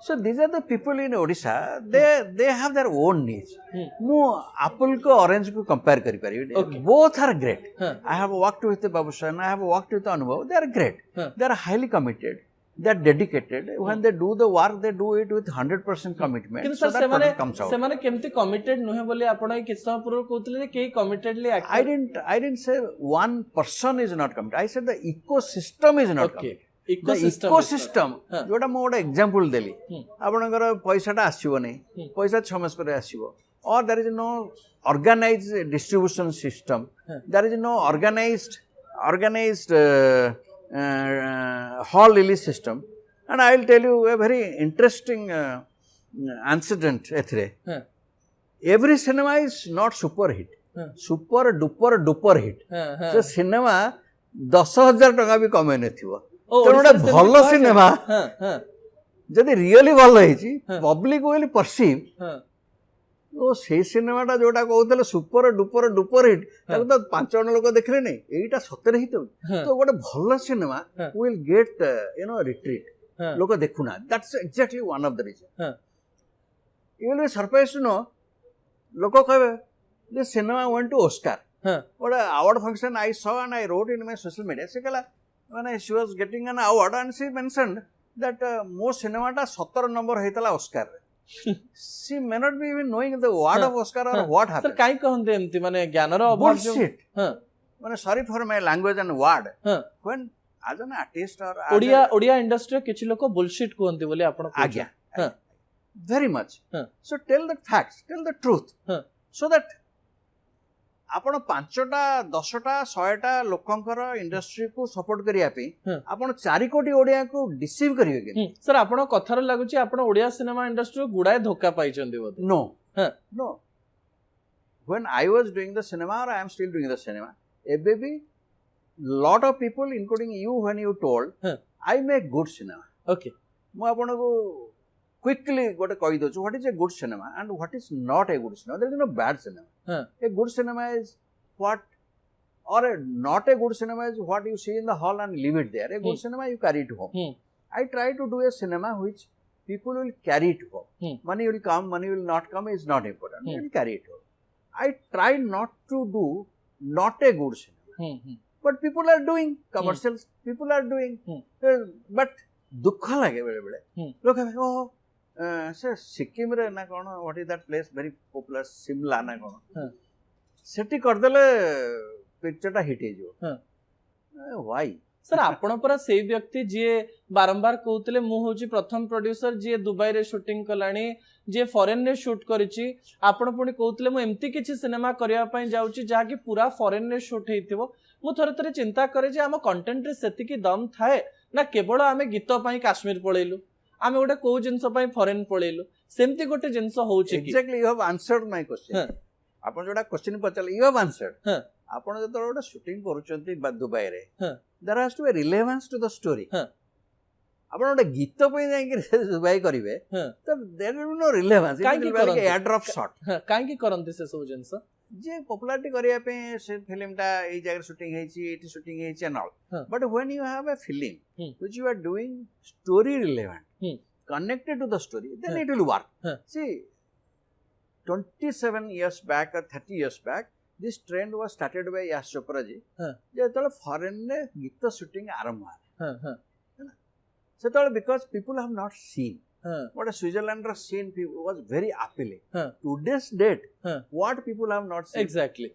So these are the people in Odisha, they have their own niche. मु apple को orange को compare करि परिबे. Both are great. I have worked with Babushan, I have worked with Anubhav. They are great. They are highly committed. They are dedicated. When they do the work, they do it with 100% commitment. So that product comes out. सेमाने केमती committed नुहे बोली आपण ए किछ समय पूर्व कहतले के committedly act. I didn't say one person is not committed. I said the ecosystem is not committed. The ecosystem जोटा मो गोटे एग्जांपल देली आपनकर पैसाटा आसीबो नै, पैसा 6 मास पर आसीबो, or there is no organized distribution system, there is no organized hall release system. And I will tell you a very interesting incident. Every cinema is not super hit, super duper hit. So cinema 10,000 टका भी कमे नथिबो, तो गोटे भल cinema जदि really भल होइछि public will perceive ओ से सिनेमाटा जोटा कहउतले सुपर डुपर हिट ताको तो 5 जण लोक देखले नै एटा सतरे हित तो गोटे भल सिनेमा विल गेट रिट्रीट लोक देखुना. That's exactly one of the reason. You will be surprised to know लोक कहबे this cinema went to Oscar. What award function I saw and I wrote in my social media. She kala when she was getting an award and she mentioned that most cinema ta 17 number heitala Oscar. She may not be even knowing the word of Oscar or what happened. Sir kai कहंते एमती माने ज्ञानर अभाव bullshit. माने sorry for my language and word. When as an artist or Odia industry किछि लोक bullshit कहंती बोली आपण आज्ञा हाँ. very much हाँ. so tell the facts, tell the truth हाँ. so that आपण 5टा 10टा 100टा लोकंकर इंडस्ट्री को सपोर्ट करिया पे हाँ. आपण 4 कोटी ओडिया को डिसीव करिवे के सर आपण कथार लागुची आपण ओडिया सिनेमा इंडस्ट्री गुडाय धोका पाइचंदी बोली no हाँ. no when I was doing the cinema or I am still doing the cinema एबेबी lot of people including you when you told हाँ. I make good cinema okay मु आपण को क्विकली गोटे कहि दो what is a good cinema and what is not a good cinema there is no bad cinema हाँ. A good cinema is what or not a good cinema is what you see in the hall and leave it there. A good cinema you carry it home. I try to do a cinema which people will carry it home. Money will come, money will not come is not important. You will carry it home. I try not to do not a good cinema. But people are doing commercials. People are doing. But dukha lage bele bele. Look, oh, sir, Sikkim re na kono. What is that place? Very popular, Simla na kono. Sethi करदेले पिक्चरटा hit हे जो why sir आपण पर से व्यक्ति जे बारंबार कहउतले मु होची प्रथम producer जे Dubai रे शूटिंग कलानी जे फॉरेन रे शूट करिछि आपण पुनी कहउतले मु एम्ति किछि सिनेमा करिया पई जाउछि जा कि पूरा फॉरेन रे शूट हेतिबो मु थरे थरे चिंता करे जे हम कंटेंट रे सेति की दम थाए ना केवल आमे गीत पई काश्मीर पळेलु आमे गोटे को जिंस पई फॉरेन पळेलु सेमति गोटे जिंस होउछि कि exactly you have answered my question आपण जोडा क्वेश्चन पचले यू हैव आंसर्ड आपण जतो गोटे शूटिंग करूचंती दुबई रे there has to be relevance to the story आपण गोटे गीत पई जाई कि दुबई करिवे तो there is no relevance it will be air drop shot काहे की करंती से सब जिंस जे पॉपुलैरिटी करिया पे से फिल्म टा ए जगह शूटिंग हेची एटी शूटिंग हेची and all but when you have a film which you are doing story relevant connected to the story then it will work see 27 years back or 30 years back this trend was started by Yash Chopra ji je tole foreign ne gita shooting arambha so tole because people have not seen what a Switzerland scene was very appealing today's date what people have not seen exactly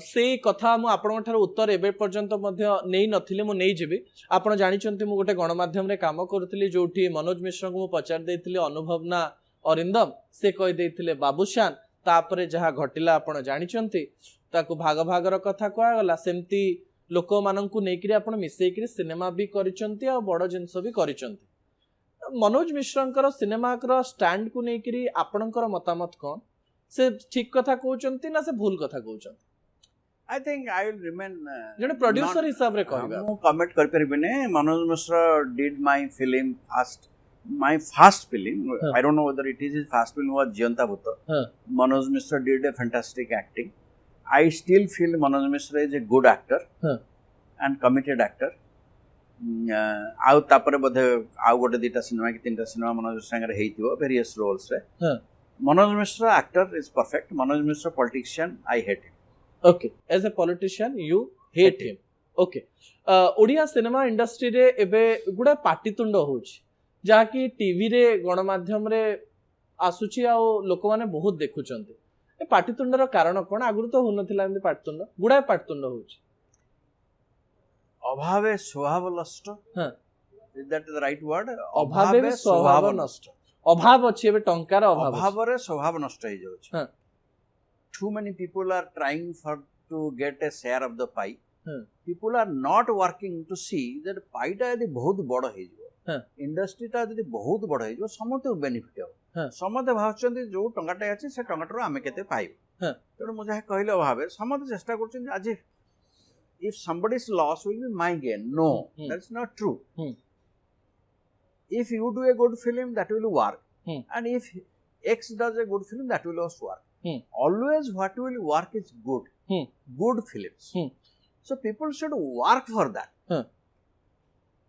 से कथा मु आपन ठार उत्तर एबे पर्यंत मध्य नै नथिले मु नै जेबी आपण जानिचंती मु गोटे गणमाध्यम रे काम करथली जोठी मनोज मिश्र को मु पचार देथिले अनुभवना अरिंदम से कहि देथिले बाबूशान तापरे जहा घटिला आपण जानिचंती ताको भाग भागर कथा कोआ गला सेमती लोक माननकु नेकरी आपण मिसेकरी सिनेमा भी करिचंती आ बड़ जिंस भी करिचंती मनोज मिश्रंकर सिनेमा कर स्टैंड को नेकरी आपणकर मतामत कोन से ठीक कथा कहउचंती ना से भूल कथा कहउचंती I think I will remain जने प्रोड्यूसर हिसाब रे कहबा मु कमेंट कर परबिने Manoj Mishra did my film first film I don't know whether it is his first film was Jiyanta Bhoot Manoj Mishra did a fantastic acting I still feel Manoj Mishra is a good actor and committed actor आउ तापरे बधे आउ गोटे दीटा सिनेमा कि तीनटा cinema Manoj संगे हेइतिबो various roles रे Manoj Mishra actor is perfect. Manoj Mishra politician, I hate him. Okay, as a politician, you hate him. Okay. Odia cinema industry रे एबे गुडा पाटितुंड होउछ जा कि टीवी रे गणमाध्यम रे आसुची आ लोक माने बहुत देखुचंती ए पाटितुंडर कारण कोन आगुर तो होनथिला एमि पाटितुंड गुडा पाटितुंड होउछ अभावे स्वभाव नष्ट is that the right word अभावे स्वभाव नष्ट अभाव अछि एबे टंकार अभाव रे स्वभाव नष्ट हो जाउछ too many people are trying for to get a share of the pie people are not working to see that पाईटा यदि बहुत बड़ हे जो इंडस्ट्री टा यदि बहुत बड़ हे जो समते बेनिफिट हो समते भावचंदी जो टंगाटा अछि से टंगाटर आमे केते पाइब तनो मुझे कहले अभावे समते चेष्टा करछन आज if somebody's loss will be my gain no that's not true if you do a good film that will work and if X does a good film that will also work always what will work is good films so people should work for that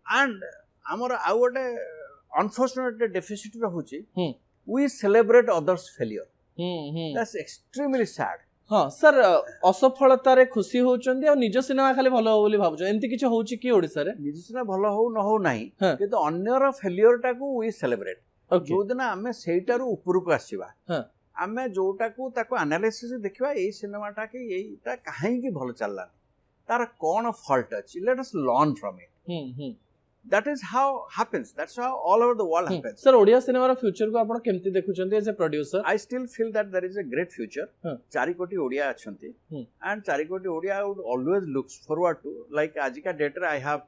and amara au gote unfortunate deficit rahuchi we celebrate others failure that's extremely sad हाँ sir असफलता रे खुशी होचंदी आ निज cinema खाली भलो हो बोली भाबुछ एंती किछ होउची कि ओडिसा रे निज सिनेमा भलो हो न हो नाही किंतु अन्यर फेलियर टा को वी सेलिब्रेट जो दिन आमे सेइटारु ऊपर को आसीबा आमे जोटा को ताको एनालिसिस देखिबा ए सिनेमा टा के एटा काहे की भलो चलला तार कौन fault अछि, let us learn from it. That is how happens. That's how all over the world happens. Sir Odia cinema रो फ्यूचर को आपण केमती देखुचंती as a producer? I still feel that there is a great future. 4 कोटी Odia अछंती, and 4 कोटी Odia would always look forward to, like आजिका date रे I have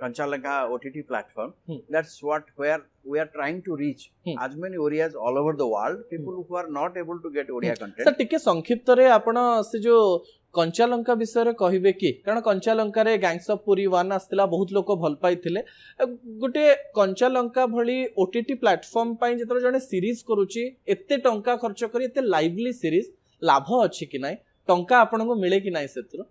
Kanchalanga OTT platform. That's where we are trying to reach as many Orias all over the world, people who are not able to get Odia content. Sir टिके संक्षिप्त रे आपण से जो कंचालंका विषय रे कहिबे कि कारण कंचालंका रे गैंग्स ऑफ पुरी 1 आस्तिला बहुत लोक भल पाइथिले गुटे कंचालंका भली ओटीटी प्लेटफॉर्म पई जेतर जने सीरीज करूची एते टंका खर्च करी एते लाइवली सीरीज लाभ अछि कि नाही, टंका आपन को मिले कि नाही सेत्र?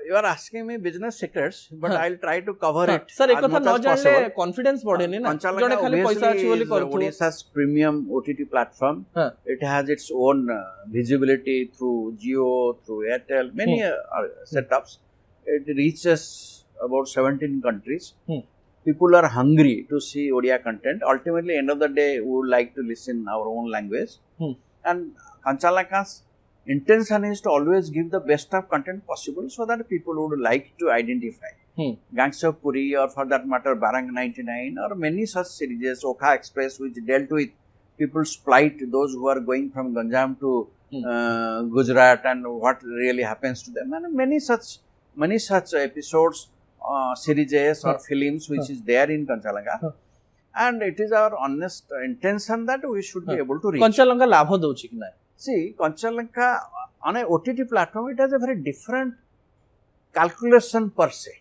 You are asking me business secrets, but I'll try to cover it. Sir एक कथा न जानले कॉन्फिडेंस बढ़ेनी ना, जने खाली पैसा अछि बोली करथु. Odisha's premium OTT platform. It has its own visibility through Jio, through Airtel, many setups. It reaches about 17 countries. People are hungry to see Odia content. Ultimately, end of the day, we would like to listen our own language. And Kanchalaka's intention is to always give the best of content possible so that people would like to identify. Gangs of Puri, or for that matter Barang 99, or many such series, Okha Express, which dealt with people's plight, those who are going from Ganjam to Gujarat and what really happens to them, and many such episodes, series or films which is there in Kanchalanga. And it is our honest intention that we should be able to reach. कंचालंका लाभ दउची कि नाही? See, Kanchalanga on a OTT platform, it has a very different calculation per se.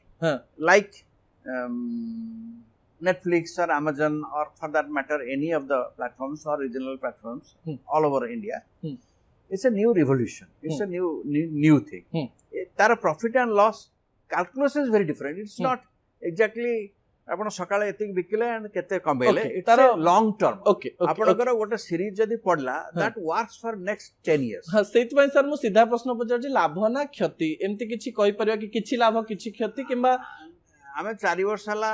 Like Netflix or Amazon, or for that matter any of the platforms or regional platforms all over India. It's a new revolution. It's a new thing. Their profit and loss calculation is very different. It's not exactly आपण सकाळे एतिक बिकले and केते कमेले. It's a long term. Okay आपणकर गोटे series जदी पडला that works for next 10 years. हां सेत पय सर मु सीधा प्रश्न पचार जे लाभ ना क्षति एमती किछि कहि परियो कि किछि लाभ किछि क्षति किबा आमे 4 वर्ष हला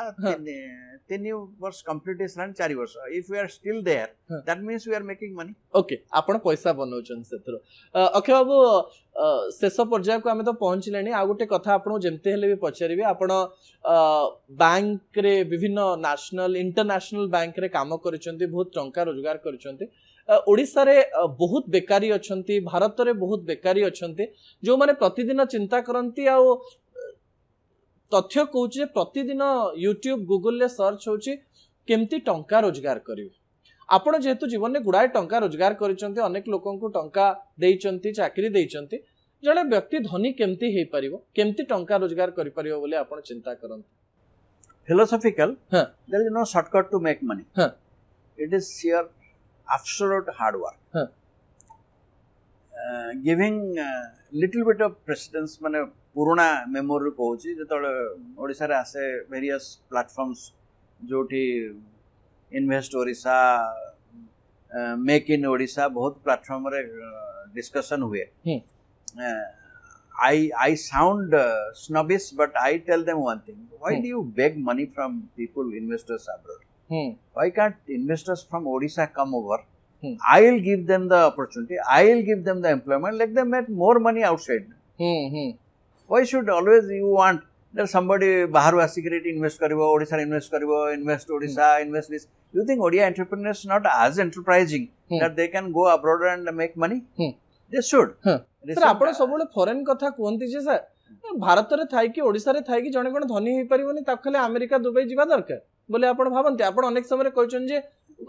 3 वर्ष कंप्लीट इसरान 4 वर्ष. If we are still there that means we are making money. Okay आपण पैसा बनौछन सेथरो. अखे बाबू शेष पर्याय को आमे तो पहुंचलेनी. आ गोटे कथा आपण जेमते हेले भी पचारिबे. आपण बैंक रे विभिन्न नेशनल इंटरनेशनल बैंक रे काम करिसंती, बहुत टंका रोजगार करिसंती. ओडिसा रे बहुत बेकारी अछंती, भारत रे बहुत बेकारी अछंती, जो माने प्रतिदिन चिंता करंती आ तथ्य कहूँ प्रतिदिन यूट्यूब गूगल ले सर्च होची केमती टंका रोजगार करिवे. आपण जेहेतु जीवन में गुड़ाए टंका रोजगार करिसंती, अनेक लोकन को टंका देइचंती, चाकरी देइचंती, जड़े व्यक्ति धनी केमती हेई परिवो, केमती टंका रोजगार करि परिवो बोले आपण चिंता करंती? Philosophical, there is no shortcut to make money. It is sheer absolute hard work. Giving little bit of precedence, माने पुराना मेमोरी कहूची जेतले ओडिसा रे आसे वेरियस प्लेटफॉर्म्स जोठी invest Odisha, make in Odisha, बहुत प्लेटफॉर्म रे डिस्कशन हुए. I sound snobbish, but I tell them one thing: why do you beg money from people, investors abroad? Why can't investors from Odisha come over? I'll give them the opportunity, I'll give them the employment, let them make more money outside. Why should always you want that somebody baharu asikari invest karibo, Odisha invest karibo, invest Odisha, invest this? You think Odia entrepreneurs not as enterprising that they can go abroad and make money? They should. Sir आपण सबले foreign कथा कोंती जे sir Bharat रे Thai कि ओडिसा रे Thai कि जने कोन धनी हे परिबोनी ताखले America Dubai जिबा दरकार बोले आपण भाबंती. आपण अनेक समय रे कहचन जे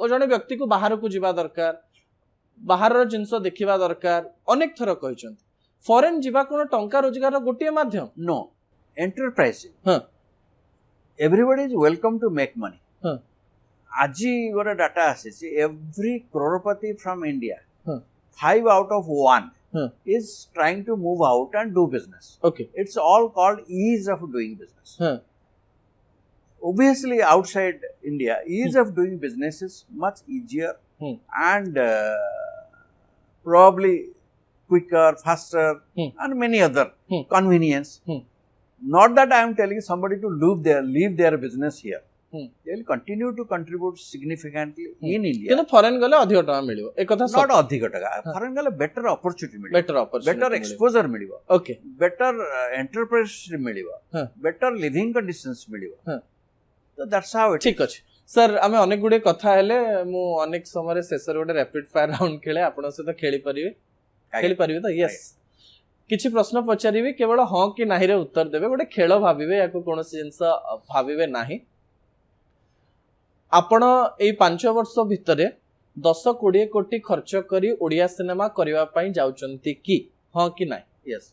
जने व्यक्ति को बाहर को जिबा दरकार, बाहर रो जिंस देखिबा दरकार, अनेक थर कहचन. फॉरेन जिबा कोन टंका रोजगार गोटे माध्यम? No, enterprising. Everybody is welcome to make money. आजी गोटे डाटा आसी every crorepati from India 5 out of 1 is trying to move out and do business. Okay. It's all called ease of doing business. Obviously, outside India, ease of doing business is much easier and probably quicker, faster, and many other convenience. Not that I am telling somebody to leave their business here. they will continue to contribute significantly in India. କିନ୍ତୁ foreign ଗଲେ ଅଧିକ ଟଙ୍କା ମିଳିବ ଏ କଥା Not ଅଧିକ ଟଙ୍କା foreign ଗଲେ better opportunity ମିଳିବ, ବେଟର ଅପରଚୁନିଟି better exposure ମିଳିବ, ଓକେ better enterpreneurship ମିଳିବ, ହଁ। better living conditions ମିଳିବ. ହଁ। So that's how it ଠିକ ଅଛି ସାର୍ ଆମେ ଅନେକ ଗୁଡିଏ କଥା ହେଲେ ମୁଁ ଅନେକ ସମୟରେ ଶେଷରେ ଗୋଟେ ରାପିଡ ଫାୟାର ରାଉଣ୍ଡ ଖେଳେ ଆପଣଙ୍କ ସହିତ ଖେଳିପାରିବେ ଖେଳିପାରିବେ ତ ୟେସ୍ କିଛି ପ୍ରଶ୍ନ ପଚାରିବି କେବଳ ହଁ କି ନାହିଁରେ ଉତ୍ତର ଦେବେ ଗୋଟେ ଖେଳ ଭାବିବେ ୟାକୁ କୌଣସି ଜିନିଷ ଭାବିବେ ନାହିଁ ଆପଣ ଏଇ 5 ବର୍ଷ ଭିତରେ 10-20 କୋଟି ଖର୍ଚ୍ଚ କରି ଓଡ଼ିଆ ସିନେମା କରିବା ପାଇଁ ଯାଉଛନ୍ତି କି ହଁ କି ନାହିଁ yes.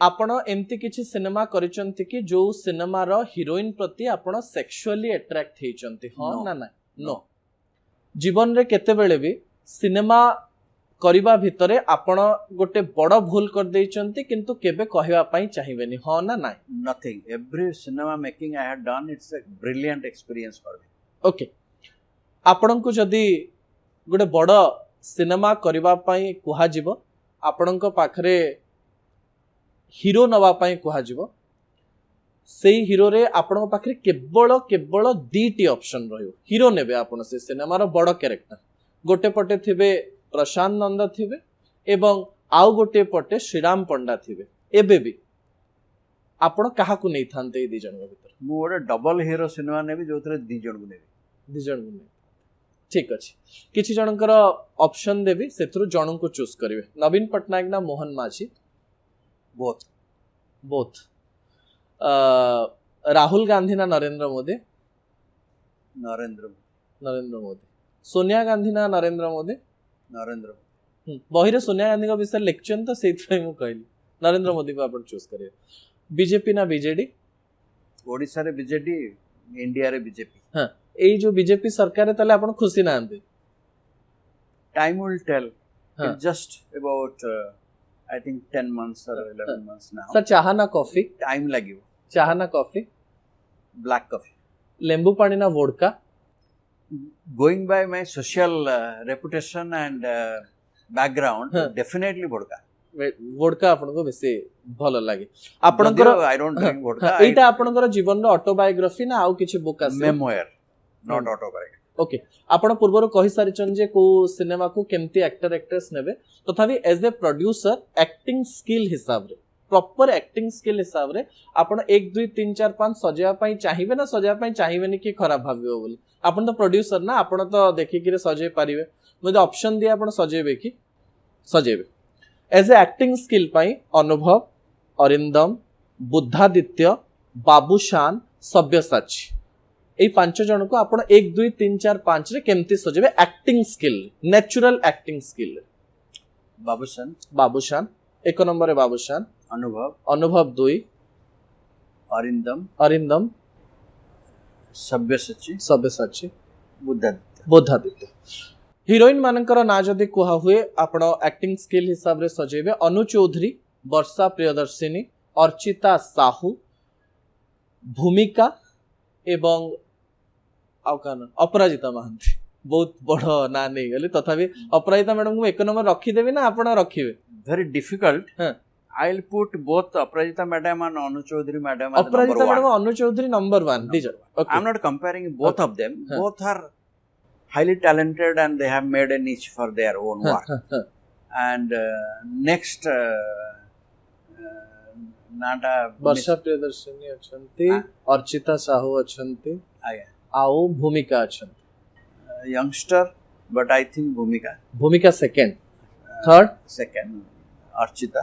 ଆପଣ ଏମିତି କିଛି ସିନେମା କରିଛନ୍ତି କି ଯୋଉ ସିନେମାର ହିରୋଇନ ପ୍ରତି ଆପଣ ସେକ୍ସୁଆଲି ଆଟ୍ରାକ୍ଟ ହେଇଛନ୍ତି ହଁ No. ନା ନାହିଁ नो ଜୀବନରେ କେତେବେଳେ ବି ସିନେମା କରିବା ଭିତରେ ଆପଣ ଗୋଟେ ବଡ ଭୁଲ କରିଦେଇଛନ୍ତି କିନ୍ତୁ କେବେ କହିବା ପାଇଁ ଚାହିଁବେନି ହଁ ନା ନାହିଁ Nothing. Every cinema making I had done, it's a brilliant experience for me. Okay ଆପଣଙ୍କୁ ଯଦି ଗୋଟେ ବଡ ସିନେମା କରିବା ପାଇଁ କୁହାଯିବ ଆପଣଙ୍କ ପାଖରେ ହିରୋ ନବା ପାଇଁ କୁହାଯିବ ସେଇ ହିରୋରେ ଆପଣଙ୍କ ପାଖରେ କେବଳ ଦିଟି ଅପସନ ରହିବ ହିରୋ ନେବେ ଆପଣ ସେ ସିନେମାର ବଡ କ୍ୟାରେକ୍ଟର ଗୋଟେ ପଟେ ଥିବେ ପ୍ରଶାନ୍ତ ନନ୍ଦ ଥିବେ ଏବଂ ଆଉ ଗୋଟେ ପଟେ ଶ୍ରୀରାମ ପଣ୍ଡା ଥିବେ ଏବେ ବି ଆପଣ କାହାକୁ ନେଇଥାନ୍ତେ ଏଇ ଦି ଜଣଙ୍କ ଭିତରେ ମୁଁ ଗୋଟେ ଡବଲ ହିରୋ ସିନେମା ନେବି ଯୋଉଥିରେ 2 ଜଣକୁ ନେବି ଦି ଜଣଙ୍କୁ ନେଇ ଠିକ ଅଛି କିଛି ଜଣଙ୍କର ଅପସନ ଦେବି ସେଥିରୁ ଜଣଙ୍କୁ ଚୁଜ କରିବେ ନବୀନ ପଟ୍ଟନାୟକ ନା ମୋହନ ମାଝୀ both. बोथ राहुल गांधी ना नरेंद्र मोदी नरेंद्र मोदी सोनिया गांधी ना नरेंद्र मोदी बहिरे सोनिया गांधी का विषय लेक्चर तो से मु कहली नरेंद्र मोदी को आप चूज करिए बीजेपी ना बीजेडी ओडिशा रे बीजेडी इंडिया रे बीजेपी हाँ यही जो बीजेपी सरकार है ताले आपण खुशी ना आंदे time will tell. हाँ. It's just about I think 10 months or 11 months now. Sir चाह ना कॉफी Time lagibo. चाह ना कॉफी Black coffee. लेंबू पानी ना vodka Going by my social reputation and background, हाँ. definitely vodka. वोडका आपण को बेसी भलो लागे आपणकर Jadio I don't drink vodka. एटा आपणकर जीवन रो ऑटोबायोग्राफी ना आउ किछि बुक आसी Memoir, not autobiography. ओके आपण पूर्वर कहि सारिचन जे को सिनेमा को केमती एक्टर एक्ट्रेस नेबे तथापि as a producer acting skill हिसाब रे प्रॉपर एक्टिंग स्किल हिसाब रे आपण 1 2 3 4 5 सजेवा पई चाहिबे ना सजेवा पई चाहिबेनी कि खराब भाबियो बोली आपण तो प्रोड्यूसर ना आपण तो देखि कि रे सजे पारिबे मते ऑप्शन दिया आपण सजेबे कि सजेबे एज ए एक्टिंग स्किल पई अनुभव अरिंदम बुद्धादित्य बाबूशान सब्यसाची এই 5 জনক आपण 1 2 3 4 5 रे केमती सजेबे acting skill natural acting skill Babushan एक नंबर रे बाबूशान अनुभव 2 अरिंदम सब्यसाची बुद्धादित्य हीरोइन मानकर ना जदि कुहा हुए आपण एक्टिंग स्किल हिसाब रे सजेबे अनु चौधरी वर्षा प्रियदर्शिनी अर्चिता साहू भूमिका एवं अपराजिता महांती बहुत बड़ ना नहीं गली तथापि अपराजिता मैडम को 1 नंबर रखीदेवी ना आप रखिए very difficult. हाँ. I'll put both Aparajita madam and Anu Chaudhary madam as Aparajita number madam one. Anu Chaudhary number 1 दीजिए okay I'm not comparing both of them. Huh. Both are highly talented and they have made a niche for their own work. And next नाटा वर्षा प्रियदर्शिनी अछंती अर्चिता साहू अछंती आया आउ भूमिका अछंती youngster but I think भूमिका second third second Archita.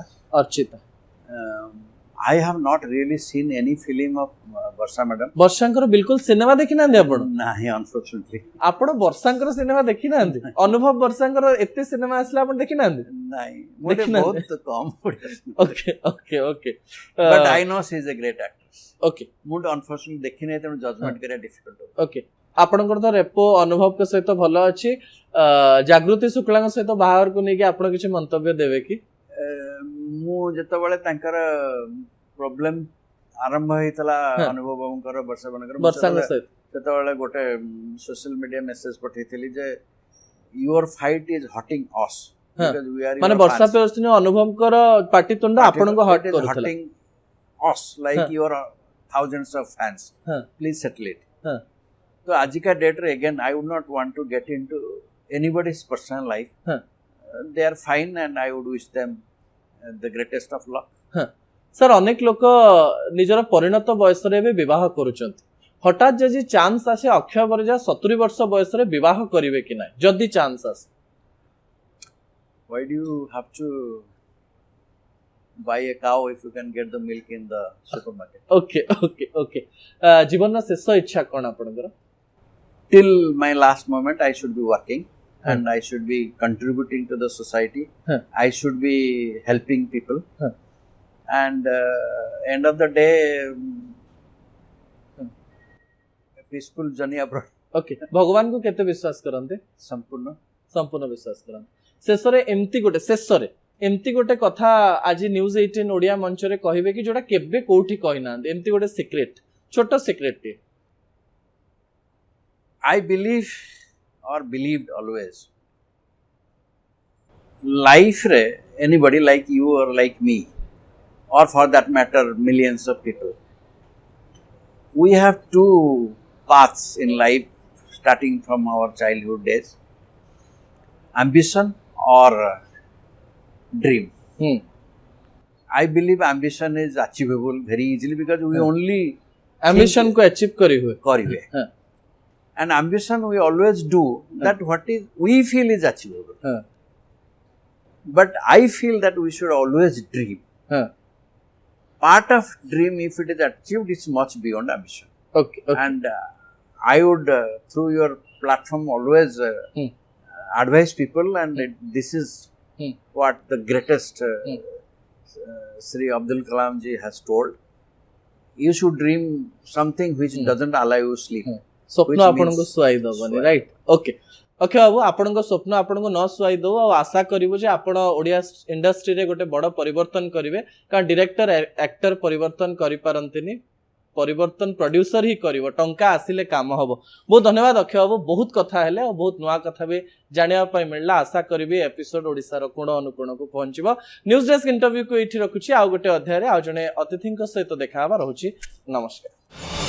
I have not really seen any film of Varsha madam. वर्षांकर बिल्कुल cinema देखि ना आपण नहीं unfortunately. आपण वर्षांकर सिनेमा देखि ना अनुभव वर्षांकर एते सिनेमा आसला आपण देखि ना नहीं मुझे बहुत कम okay okay okay but I know she is a great actress. Okay मुझे unfortunately देखि नहीं तो जजमेंट करिया डिफिकल्ट ओके आपणकर तो रेपो अनुभव के सहित भलो अछि जागृति शुक्ला सहित बाहर को नेकी आपण किछ मंतव्य देबे कि मु जतबेले तांकर प्रॉब्लम आरंभ होइतला अनुभव बाबूकर वर्षांकर सहित जतबेले गोटे सोशल मीडिया मेसेज पठैथिली जे your fight is hurting us because we are माने वर्षा पेरस्थिनी अनुभवकर पाटितुंड आपण को हट करथला hurting us like your thousands of fans. Please settle it. तो आज का डेट रे again I would not want to get into anybody's personal life हाँ. They are fine and I would wish them the greatest of luck sir अनेक लोक निजर परिणत बयस बह कर हठात जदि चांस आसे अक्षय बरिजा 70 वर्ष बयस बह करेंगे कि ना जदि चांस आसे why do you have to buy a cow if you can get the milk in the supermarket? Okay okay okay जीवन शेष इच्छा कौन आपनकर Till my last moment I should be working and I should be contributing to the society. I should be helping people. And end of the day a peaceful journey abroad. Okay भगवान को केते विश्वास करते संपूर्ण संपूर्ण विश्वास करते शेष एमती गोटे कथा आज न्यूज 18 ओडिया मंच रे कहिबे कि जोटा केबे कोठी कहि ना एमती गोटे सीक्रेट छोटो secret T I believe or believed always life re anybody like you or like me or for that matter millions of people we have two paths in life starting from our childhood days ambition or dream. I believe ambition is achievable very easily because we only ambition को achieve करी हुए karibe. And ambition we always do that what is we feel is achievable. But I feel that we should always dream. Part of dream, if it is achieved, is much beyond ambition. Okay. And I would through your platform always advise people, and this is what the greatest Sri Abdul Kalam ji has told. You should dream something which doesn't allow you sleep. स्वप्न आपनको सुआई दबनी right okay okay बाबू आपन स्वप्न आपन न सुआई दो आ आशा करिवो जे आपण Odia industry रे गोटे बड़ परिवर्तन करिवे कारण डायरेक्टर एक्टर परिवर्तन करि पारंतिनी परिवर्तन प्रोड्यूसर ही करिवो टंका आसिले काम हबो बहुत धन्यवाद अक्षय बाबू बहुत कथा हेले और बहुत नुआ कथा भी जानिया पय मिलला आशा करिवे एपिसोड ओडिसा रो कोण अनुकोण को पहुंचबो न्यूज डेस्क इंटरव्यू को एठी रखुची आ गोटे अध्याय रे आ जने अतिथिंक सहित देखा हबा रहउची नमस्कार।